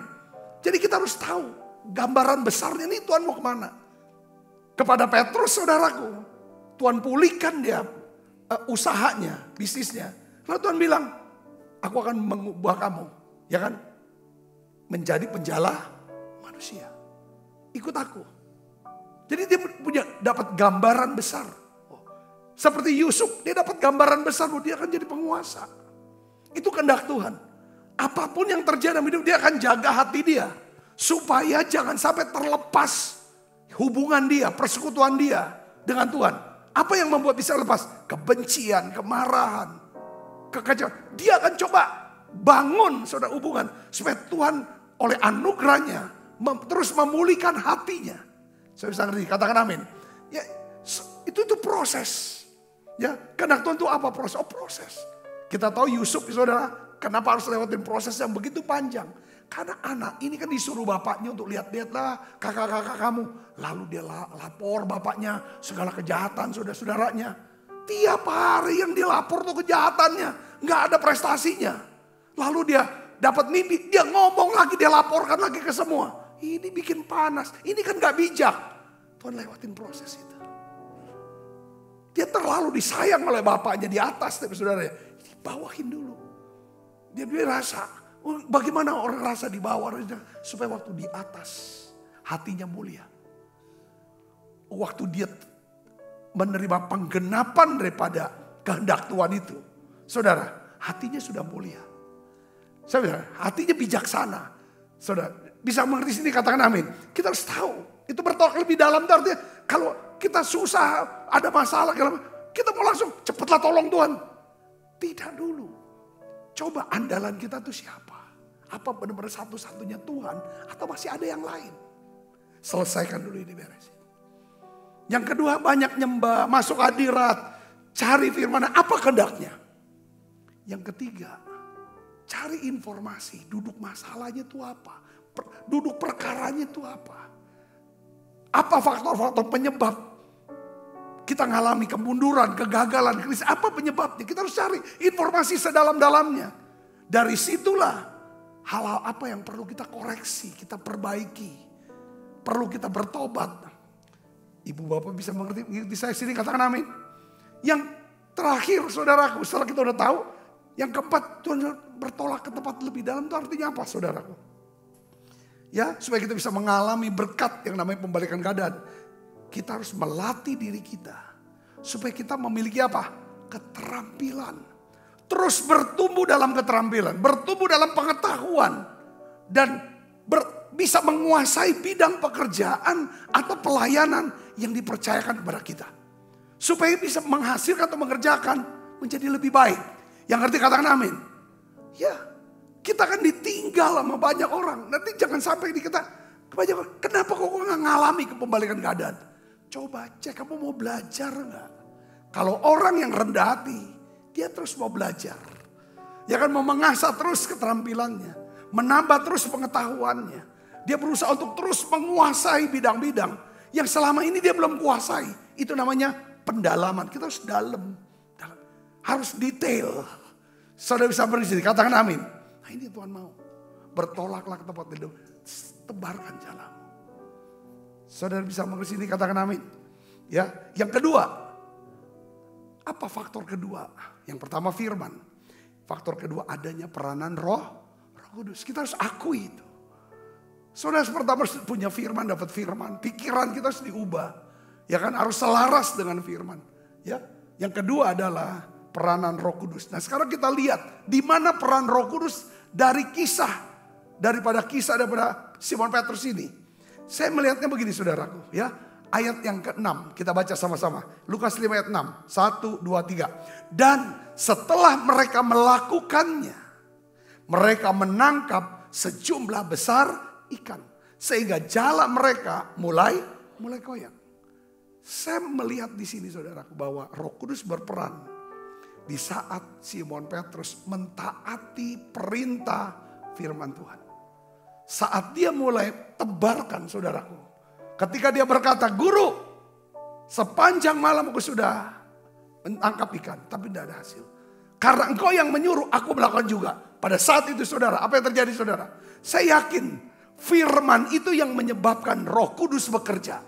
Jadi kita harus tahu gambaran besarnya ini Tuhan mau kemana. Kepada Petrus saudaraku, Tuhan pulihkan dia usahanya, bisnisnya. Lalu Tuhan bilang, aku akan mengubah kamu, ya kan? Menjadi penjala manusia. Ikut aku. Jadi dia dapat gambaran besar. Seperti Yusuf, dia dapat gambaran besar bahwa dia akan jadi penguasa. Itu kehendak Tuhan. Apapun yang terjadi dalam hidup, dia akan jaga hati dia. Supaya jangan sampai terlepas hubungan dia, persekutuan dia dengan Tuhan. Apa yang membuat bisa lepas? Kebencian, kemarahan, kekacauan. Dia akan coba bangun saudara hubungan. Supaya Tuhan oleh anugerahnya terus memulihkan hatinya. Saya bisa ngerti, katakan amin. Ya, itu proses. Ya, kehendak Tuhan itu apa proses? Oh proses. Kita tahu Yusuf saudara, kenapa harus lewatin proses yang begitu panjang? Karena anak ini kan disuruh bapaknya untuk lihat-lihat lah kakak-kakak kamu. Lalu dia lapor bapaknya segala kejahatan saudara-saudaranya. Tiap hari yang dilapor tuh kejahatannya. Nggak ada prestasinya. Lalu dia dapat mimpi, dia ngomong lagi, dia laporkan lagi ke semua. Ini bikin panas, ini kan nggak bijak. Tuhan lewatin proses itu. Dia terlalu disayang oleh bapaknya di atas, tapi saudaranya. Dibawahin dulu. Dia rasa, bagaimana orang rasa di bawah, supaya waktu di atas hatinya mulia. Waktu dia menerima penggenapan daripada kehendak Tuhan itu, saudara, hatinya sudah mulia. Saudara, hatinya bijaksana. Saudara, bisa mengerti sini, katakan amin. Kita harus tahu, itu bertolak lebih dalam. Artinya kalau kita susah, ada masalah, kita mau langsung cepatlah tolong Tuhan. Tidak dulu. Coba andalan kita tuh siapa? Apa benar-benar satu-satunya Tuhan atau masih ada yang lain? Selesaikan dulu ini, beresin. Yang kedua, banyak nyembah, masuk hadirat, cari firman, apa kehendaknya? Yang ketiga, cari informasi, duduk masalahnya itu apa? Duduk perkaranya itu apa? Apa faktor-faktor penyebab kita ngalami kemunduran, kegagalan, krisis? Apa penyebabnya? Kita harus cari informasi sedalam-dalamnya. Dari situlah hal-hal apa yang perlu kita koreksi, kita perbaiki. Perlu kita bertobat. Ibu bapak bisa mengerti saya sini, katakan amin. Yang terakhir saudaraku, setelah kita udah tahu. Yang keempat, Tuhan bertolak ke tempat lebih dalam itu artinya apa saudaraku? Ya, supaya kita bisa mengalami berkat yang namanya pembalikan keadaan. Kita harus melatih diri kita. Supaya kita memiliki apa? Keterampilan. Terus bertumbuh dalam keterampilan. Bertumbuh dalam pengetahuan. Dan bisa menguasai bidang pekerjaan atau pelayanan yang dipercayakan kepada kita. Supaya bisa menghasilkan atau mengerjakan menjadi lebih baik. Yang ngerti katakan amin. Ya, kita kan ditinggal sama banyak orang. Nanti jangan sampai di kita banyak orang. Kenapa kok nggak ngalami kepembalikan keadaan? Coba cek, kamu mau belajar nggak? Kalau orang yang rendah hati, dia terus mau belajar. Ya kan, mau mengasah terus keterampilannya. Menambah terus pengetahuannya. Dia berusaha untuk terus menguasai bidang-bidang yang selama ini dia belum kuasai. Itu namanya pendalaman. Kita harus dalam. Harus detail. Saudara bisa berdiri, katakan amin. Nah ini Tuhan mau. Bertolaklah ke tempat hidup. Tebarkan jalan. Saudara bisa mengerti sini, katakan amin. Ya, yang kedua, apa faktor kedua? Yang pertama firman. Faktor kedua adanya peranan Roh Kudus. Kita harus akui itu. Saudara pertama harus punya firman, dapat firman. Pikiran kita harus diubah. Ya kan, harus selaras dengan firman. Ya, yang kedua adalah peranan Roh Kudus. Nah, sekarang kita lihat di mana peran Roh Kudus dari kisah daripada Simon Petrus ini. Saya melihatnya begini saudaraku, ya. ayat yang ke-6. Kita baca sama-sama. Lukas 5 ayat 6. 1, 2, 3. Dan setelah mereka melakukannya, mereka menangkap sejumlah besar ikan. Sehingga jala mereka mulai koyak. Saya melihat di sini saudaraku bahwa Roh Kudus berperan di saat Simon Petrus mentaati perintah firman Tuhan. Saat dia mulai tebarkan saudaraku. Ketika dia berkata, "Guru, sepanjang malam aku sudah menangkap ikan, tapi tidak ada hasil. Karena engkau yang menyuruh, aku melakukan juga." Pada saat itu saudara, apa yang terjadi saudara? Saya yakin firman itu yang menyebabkan Roh Kudus bekerja.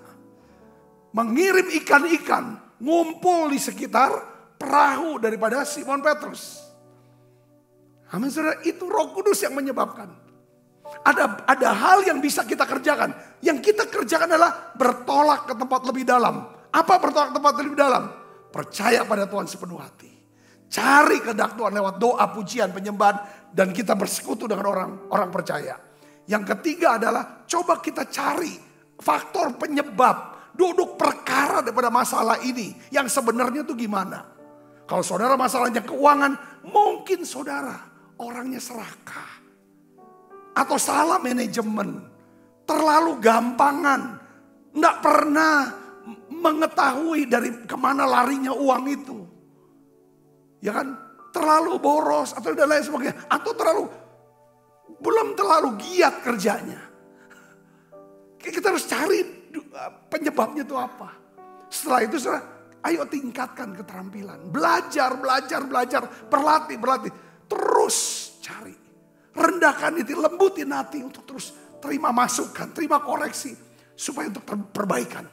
Mengirim ikan-ikan ngumpul di sekitar perahu daripada Simon Petrus. Amin saudara, itu Roh Kudus yang menyebabkan. Ada hal yang bisa kita kerjakan. Yang kita kerjakan adalah bertolak ke tempat lebih dalam. Apa bertolak ke tempat lebih dalam? Percaya pada Tuhan sepenuh hati. Cari kehendak Tuhan lewat doa, pujian, penyembahan. Dan kita bersekutu dengan orang percaya. Yang ketiga adalah coba kita cari faktor penyebab. Duduk perkara daripada masalah ini. Yang sebenarnya itu gimana? Kalau saudara masalahnya keuangan, mungkin saudara orangnya serakah. Atau salah manajemen. Terlalu gampangan. Nggak pernah mengetahui dari kemana larinya uang itu. Ya kan? Terlalu boros atau dan lain sebagainya. Atau belum terlalu giat kerjanya. Kita harus cari penyebabnya itu apa. Setelah itu ayo tingkatkan keterampilan. Belajar. Berlatih. Terus cari. Rendahkan hati, lembutin hati untuk terus terima masukan, terima koreksi. Supaya untuk perbaikan.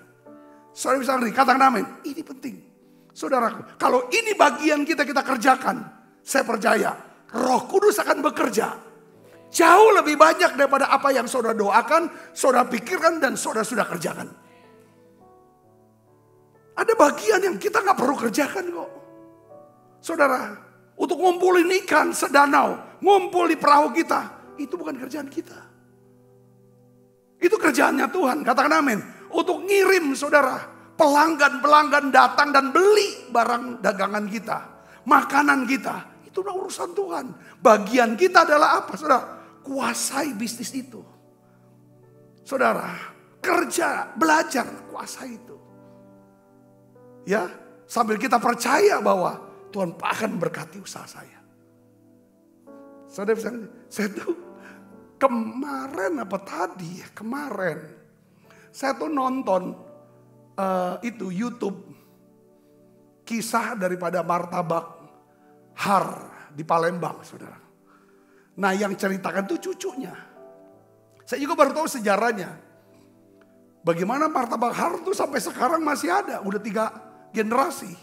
Saudara bisa ngerti, katakan amin. Ini penting. Saudaraku, kalau ini bagian kita kerjakan. Saya percaya Roh Kudus akan bekerja. Jauh lebih banyak daripada apa yang saudara doakan, saudara pikirkan, dan saudara sudah kerjakan. Ada bagian yang kita gak perlu kerjakan kok. Saudara, untuk ngumpulin ikan sedanau, ngumpul di perahu kita, itu bukan kerjaan kita. Itu kerjaannya Tuhan, katakan amin. Untuk ngirim saudara, pelanggan datang dan beli barang dagangan kita, makanan kita. Itu udah urusan Tuhan. Bagian kita adalah apa saudara? Kuasai bisnis itu. Saudara, kerja, belajar, kuasai itu. Ya, sambil kita percaya bahwa Tuhan akan berkati usaha saya. Saudara, saya tuh kemarin saya tuh nonton itu YouTube kisah daripada martabak Har di Palembang, saudara. Nah, yang ceritakan tuh cucunya. Saya juga baru tahu sejarahnya. Bagaimana martabak Har tuh sampai sekarang masih ada, udah 3 generasi.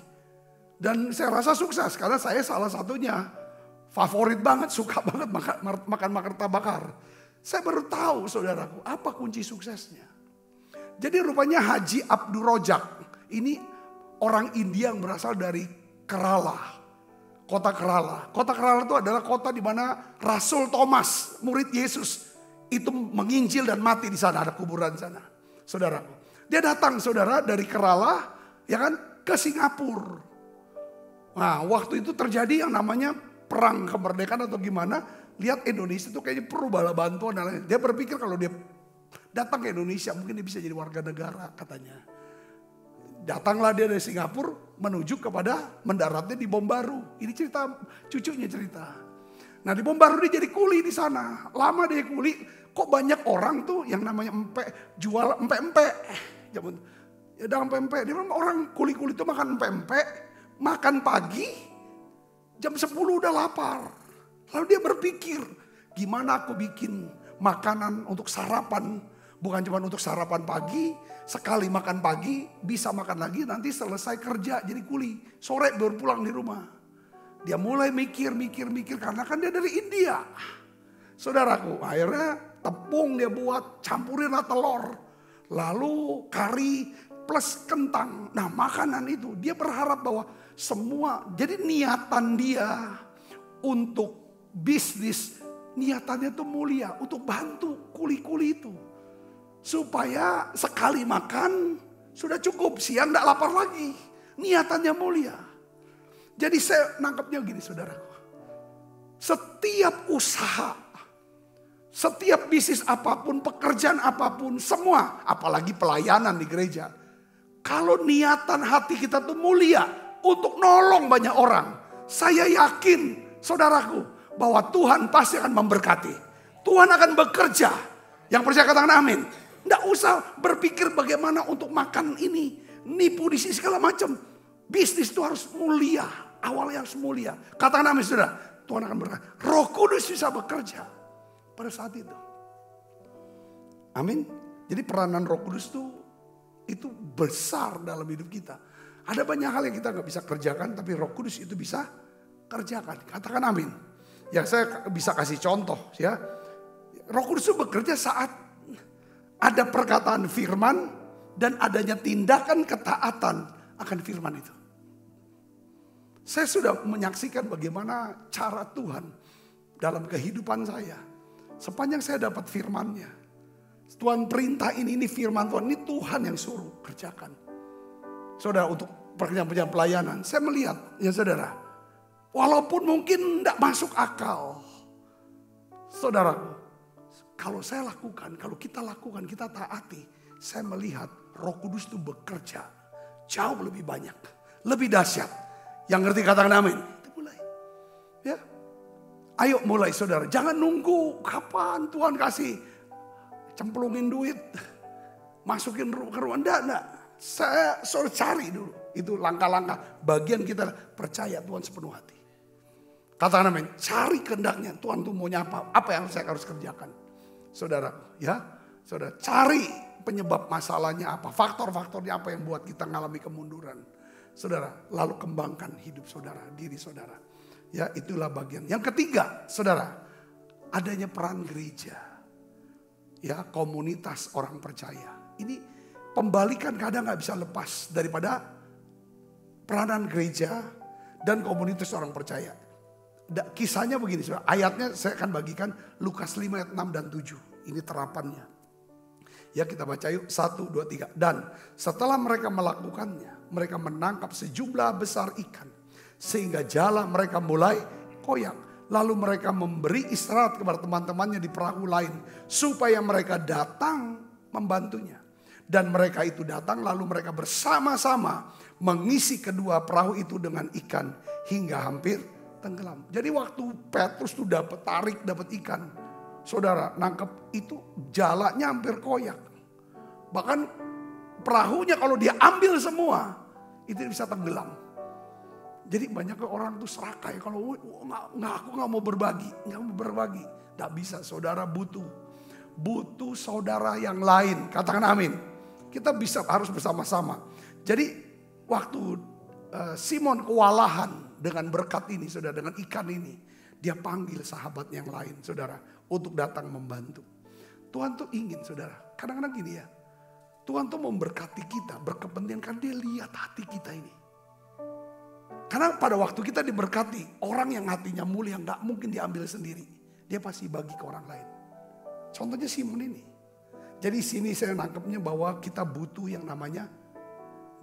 Dan saya rasa sukses karena saya salah satunya favorit banget, suka banget makan martabak Har. Saya baru tahu saudaraku, apa kunci suksesnya. Jadi rupanya Haji Abdul Rojak, ini orang India yang berasal dari Kerala. Kota Kerala. Kota Kerala itu adalah kota di mana Rasul Thomas, murid Yesus, itu menginjil dan mati di sana, ada kuburan di sana. Saudaraku. Dia datang saudara dari Kerala, ya kan, ke Singapura. Nah, waktu itu terjadi yang namanya perang kemerdekaan atau gimana. Lihat Indonesia itu kayaknya perlu bala bantuan dan lain. Dia berpikir kalau dia datang ke Indonesia mungkin dia bisa jadi warga negara katanya. Datanglah dia dari Singapura menuju kepada mendaratnya di Bom Baru. Ini cerita cucunya cerita. Nah di Bom Baru dia jadi kuli di sana. Lama dia kuli, kok banyak orang tuh yang namanya empek jual empek-empek. Ya udah empek-empek. Dia bilang orang kuli-kuli itu makan empek-empek, makan pagi, jam 10 udah lapar. Lalu dia berpikir, gimana aku bikin makanan untuk sarapan. Bukan cuma untuk sarapan pagi, sekali makan pagi, bisa makan lagi, nanti selesai kerja jadi kuli. Sore baru pulang di rumah. Dia mulai mikir, karena kan dia dari India. Saudaraku, akhirnya tepung dia buat, campurinlah telur. Lalu kari plus kentang. Nah makanan itu, dia berharap bahwa semua, jadi niatan dia untuk bisnis, niatannya itu mulia, untuk bantu kuli-kuli itu. Supaya sekali makan Sudah cukup, siang tidak lapar lagi. Niatannya mulia. Jadi saya nangkepnya gini saudaraku. Setiap usaha, setiap bisnis apapun, pekerjaan apapun, semua. Apalagi pelayanan di gereja. Kalau niatan hati kita tuh mulia untuk nolong banyak orang. Saya yakin saudaraku bahwa Tuhan pasti akan memberkati. Tuhan akan bekerja. Yang percaya katakan amin. Tidak usah berpikir bagaimana untuk makan ini. Nipu di sini segala macam. Bisnis itu harus mulia. Awalnya harus mulia. Katakan amin saudara. Tuhan akan berkati. Roh Kudus bisa bekerja pada saat itu. Amin. Jadi peranan Roh Kudus itu besar dalam hidup kita. Ada banyak hal yang kita gak bisa kerjakan. Tapi Roh Kudus itu bisa kerjakan. Katakan amin. Ya saya bisa kasih contoh ya. Roh Kudus itu bekerja saat ada perkataan firman dan adanya tindakan ketaatan akan firman itu. Saya sudah menyaksikan bagaimana cara Tuhan dalam kehidupan saya. Sepanjang saya dapat firman-Nya. Tuhan perintah ini firman Tuhan, ini Tuhan yang suruh kerjakan. Saudara, untuk pekerjaan pelayanan, saya melihat ya saudara, walaupun mungkin tidak masuk akal. Saudara, kalau saya lakukan, kalau kita lakukan, kita taati. Saya melihat Roh Kudus itu bekerja jauh lebih banyak. Lebih dahsyat. Yang ngerti katakan amin. Kita mulai. Ya. Ayo mulai saudara. Jangan nunggu kapan Tuhan kasih. Cemplungin duit. Masukin ke ruang. Enggak. Saya cari dulu. Itu langkah-langkah. Bagian kita percaya Tuhan sepenuh hati. Katakan amin. Cari kehendaknya. Tuhan tuh mau nyapa. Apa yang saya harus kerjakan. Saudara, ya, saudara cari penyebab masalahnya apa, faktor-faktornya apa yang buat kita mengalami kemunduran, saudara. Lalu kembangkan hidup saudara, diri saudara. Ya, itulah bagian. Yang ketiga, saudara, adanya peran gereja, ya, komunitas orang percaya. Ini pembalikan kadang nggak bisa lepas daripada peranan gereja dan komunitas orang percaya. Kisahnya begini, saudara. Ayatnya saya akan bagikan Lukas 5 ayat 6 dan 7. Ini terapannya. Ya kita baca yuk 1, 2, 3. Dan setelah mereka melakukannya, mereka menangkap sejumlah besar ikan. Sehingga jala mereka mulai koyak. Lalu mereka memberi istirahat kepada teman-temannya di perahu lain. Supaya mereka datang membantunya. Dan mereka itu datang lalu mereka bersama-sama mengisi kedua perahu itu dengan ikan. Hingga hampir tenggelam. Jadi waktu Petrus tuh dapat ikan, saudara nangkep itu jalanya hampir koyak. Bahkan perahunya kalau dia ambil semua itu bisa tenggelam. Jadi banyak orang tuh serakah ya, kalau aku nggak mau berbagi, nggak bisa. Saudara butuh saudara yang lain. Katakan amin. Kita harus bersama-sama. Jadi waktu Simon kewalahan dengan berkat ini, saudara, dengan ikan ini, dia panggil sahabat yang lain, saudara, untuk datang membantu. Tuhan tuh ingin, saudara, kadang-kadang gini ya, Tuhan tuh memberkati kita, berkepentingan kan dia lihat hati kita ini. Karena pada waktu kita diberkati, orang yang hatinya mulia nggak mungkin diambil sendiri, dia pasti bagi ke orang lain. Contohnya Simon ini. Jadi sini saya nangkepnya bahwa kita butuh yang namanya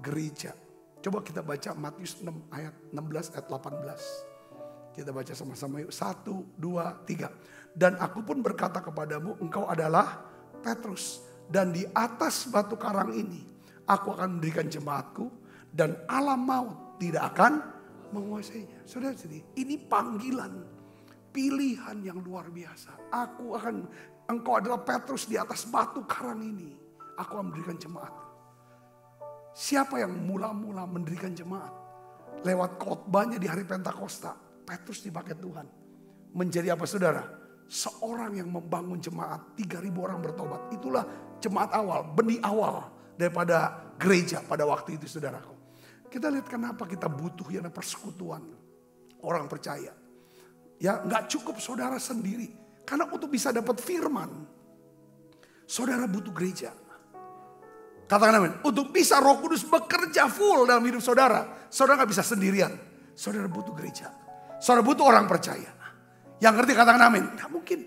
gereja. Coba kita baca Matius 6 ayat 16 ayat 18. Kita baca sama-sama yuk. 1, 2, 3. Dan aku pun berkata kepadamu, engkau adalah Petrus. Dan di atas batu karang ini, aku akan mendirikan jemaatku. Dan alam maut tidak akan menguasainya. Saudara, ini panggilan. Pilihan yang luar biasa. Engkau adalah Petrus di atas batu karang ini. Aku akan mendirikan jemaat. Siapa yang mula-mula mendirikan jemaat? Lewat khotbahnya di hari Pentakosta. Petrus dipakai Tuhan. Menjadi apa saudara? Seorang yang membangun jemaat. 3.000 orang bertobat. Itulah jemaat awal, benih awal daripada gereja pada waktu itu saudaraku. Kita lihat kenapa kita butuh yang persekutuan orang percaya. Ya gak cukup saudara sendiri. Karena untuk bisa dapat firman, saudara butuh gereja. Katakan amin. Untuk bisa Roh Kudus bekerja full dalam hidup saudara. Saudara gak bisa sendirian. Saudara butuh gereja. Saudara butuh orang percaya. Yang ngerti katakan amin. Gak mungkin.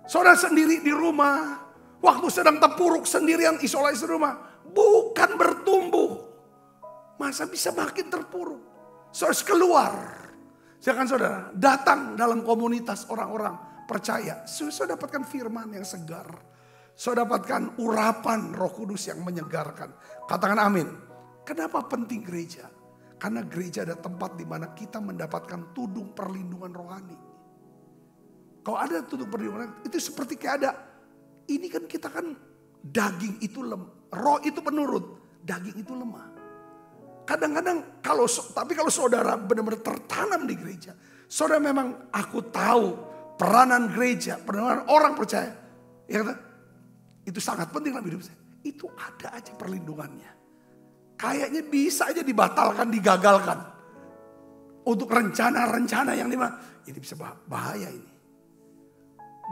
Saudara sendiri di rumah. Waktu sedang terpuruk sendirian isolasi di rumah. bukan bertumbuh. Masa bisa makin terpuruk? Saudara harus keluar. Silakan saudara datang dalam komunitas orang-orang percaya. Saudara dapatkan firman yang segar. Saudara dapatkan urapan Roh Kudus yang menyegarkan. Katakan amin. Kenapa penting gereja? Karena gereja ada tempat di mana kita mendapatkan tudung perlindungan rohani. Kalau ada tudung perlindungan, itu seperti kayak ada. Ini kan kita kan daging itu roh itu penurut, daging itu lemah. Kadang-kadang tapi kalau saudara benar-benar tertanam di gereja, saudara memang aku tahu peranan gereja, peranan orang percaya, ya kan? Itu sangat penting dalam hidup saya. Itu ada aja perlindungannya. Kayaknya bisa aja dibatalkan, digagalkan. Untuk rencana-rencana yang dimana, ini bisa bahaya ini.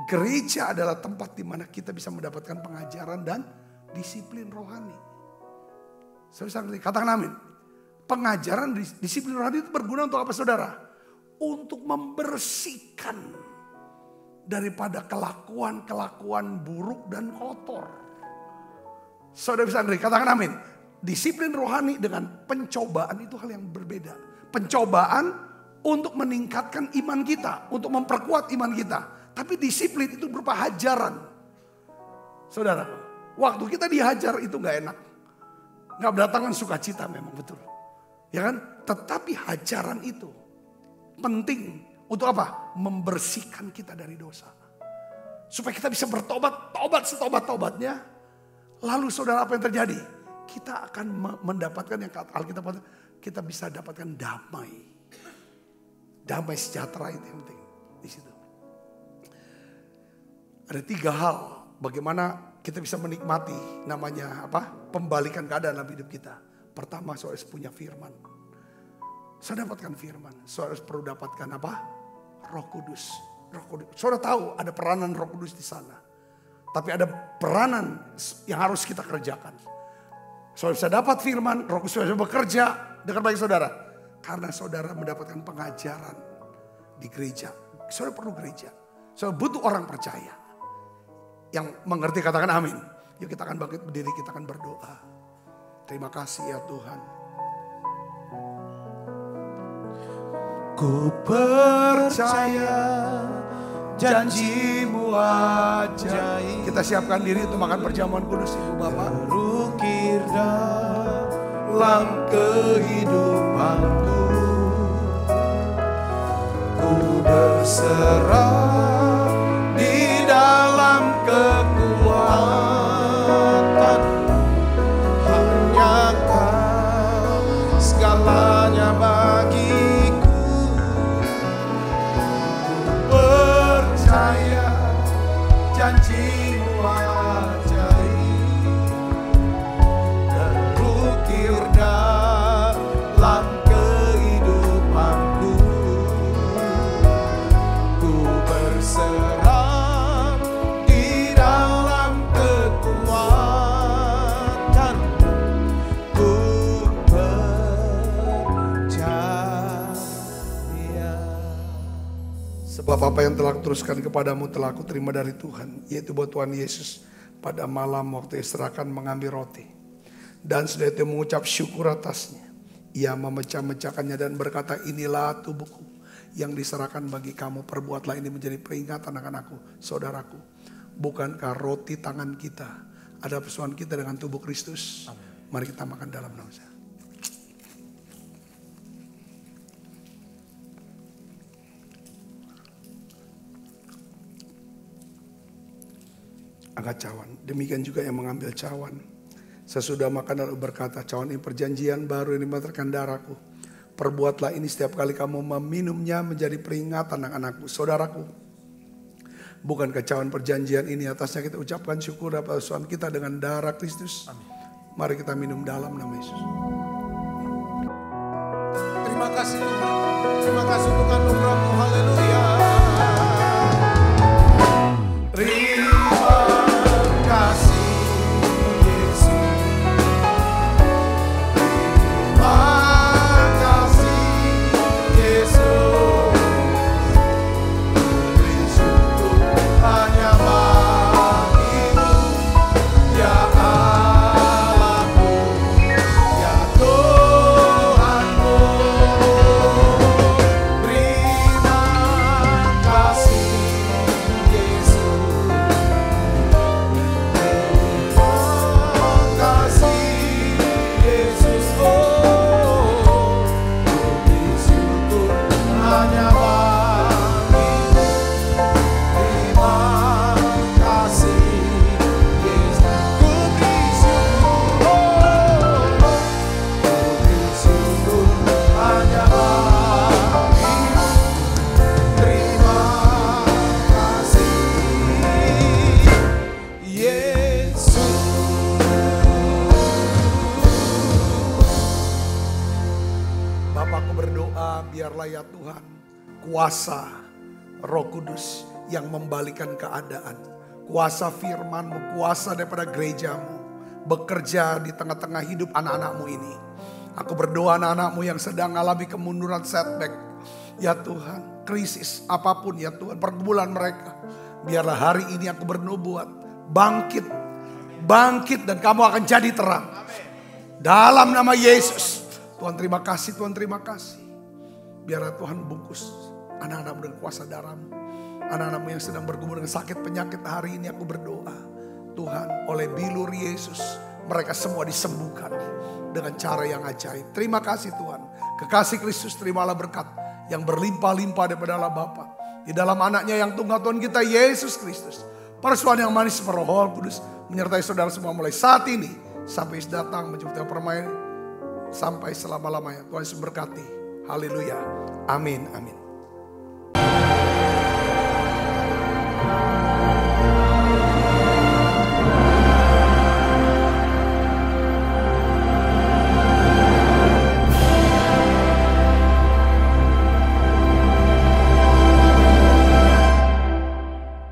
Gereja adalah tempat di mana kita bisa mendapatkan pengajaran dan disiplin rohani. Saudara, katakan amin. Pengajaran disiplin rohani itu berguna untuk apa saudara? Untuk membersihkan daripada kelakuan-kelakuan buruk dan kotor. Saudara bisa katakan amin. Disiplin rohani dengan pencobaan itu hal yang berbeda. Pencobaan untuk meningkatkan iman kita, untuk memperkuat iman kita. Tapi disiplin itu berupa hajaran. Saudara, waktu kita dihajar itu gak enak. Gak mendatangkan sukacita memang betul. Ya kan? Tetapi hajaran itu penting untuk apa? Membersihkan kita dari dosa. Supaya kita bisa bertobat, tobat setobat-tobatnya. Lalu saudara apa yang terjadi? Kita akan mendapatkan yang kata Alkitab, kita bisa dapatkan damai. Damai sejahtera itu yang penting di situ. Ada 3 hal bagaimana kita bisa menikmati namanya apa? Pembalikan keadaan dalam hidup kita. Pertama, saudara harus punya firman. Saudara dapatkan firman. Saudara perlu dapatkan apa? Roh Kudus. Roh Kudus. Saudara tahu ada peranan Roh Kudus di sana. Tapi ada peranan yang harus kita kerjakan. Saudara bisa dapat firman, Roh Kudus bisa bekerja dengan baik saudara. Karena saudara mendapatkan pengajaran di gereja. Saudara perlu gereja. Saudara butuh orang percaya. Yang mengerti katakan amin. Yuk kita akan bangkit berdiri, kita akan berdoa. Terima kasih ya Tuhan. Ku percaya janji-Mu ajaib. Kita siapkan diri untuk makan perjamuan kudus Ibu Bapak. Terukir dalam kehidupanku. Ku berserah di dalam kekuatan. Hanya Kau segalanya bagiku. Ku percaya janji-Mu ajaib. Terukir dalam kehidupanku. Ku berserah di dalam kekuatan-Mu. Ku percaya. Sebab apa yang telah kuteruskan kepadamu telah aku terima dari Tuhan. Yaitu bahwa Tuhan Yesus pada malam waktu diserahkan mengambil roti. Dan sudah itu mengucap syukur atasnya. Ia memecah-mecahkannya dan berkata, inilah tubuhku yang diserahkan bagi kamu. Perbuatlah ini menjadi peringatan akan aku, saudaraku. Bukankah roti tangan kita ada persoalan kita dengan tubuh Kristus? Amin. Mari kita makan dalam nama saya. Angkat cawan. Demikian juga yang mengambil cawan. Sesudah makan lalu berkata, cawan ini perjanjian baru yang dimaterkan darahku. Perbuatlah ini setiap kali kamu meminumnya menjadi peringatan anak-anakku, saudaraku. Bukankah cawan perjanjian ini atasnya kita ucapkan syukur atas Tuhan kita dengan darah Kristus. Amin. Mari kita minum dalam nama Yesus. Terima kasih Tuhan. Terima kasih untuk anugerah-Mu. Haleluya. Hanya bagimu, ya Allah. hanya bagimu. Terima kasih Yesus. Ku beri syukur, hanya bagimu. Terima kasih Yesus. Bapakku berdoa, biarlah ya Tuhan, kuasa Roh Kudus yang membalikan keadaan, kuasa firman-Mu, kuasa daripada gereja-Mu, bekerja di tengah-tengah hidup anak-anak-Mu ini. Aku berdoa anak-anak-Mu yang sedang mengalami kemunduran, setback, ya Tuhan, krisis apapun ya Tuhan, pergumulan mereka. Biarlah hari ini aku bernubuat, bangkit, dan kamu akan jadi terang. Dalam nama Yesus. Tuhan terima kasih, Tuhan terima kasih. Biarlah Tuhan bungkus anak-anak-Mu dengan kuasa darah-Mu. Anak-anak-Mu yang sedang bergumul dengan sakit penyakit hari ini aku berdoa. Tuhan, oleh bilur Yesus mereka semua disembuhkan dengan cara yang ajaib. Terima kasih Tuhan. Kekasih Kristus, terimalah berkat yang berlimpah-limpah daripada Allah Bapa. Di dalam anaknya yang tunggal Tuhan kita Yesus Kristus. Persuan yang manis Roh Kudus menyertai saudara semua mulai saat ini sampai datang menjemput permainan sampai selama-lamanya. Tuhan Yesus berkati. Haleluya. Amin. Amin.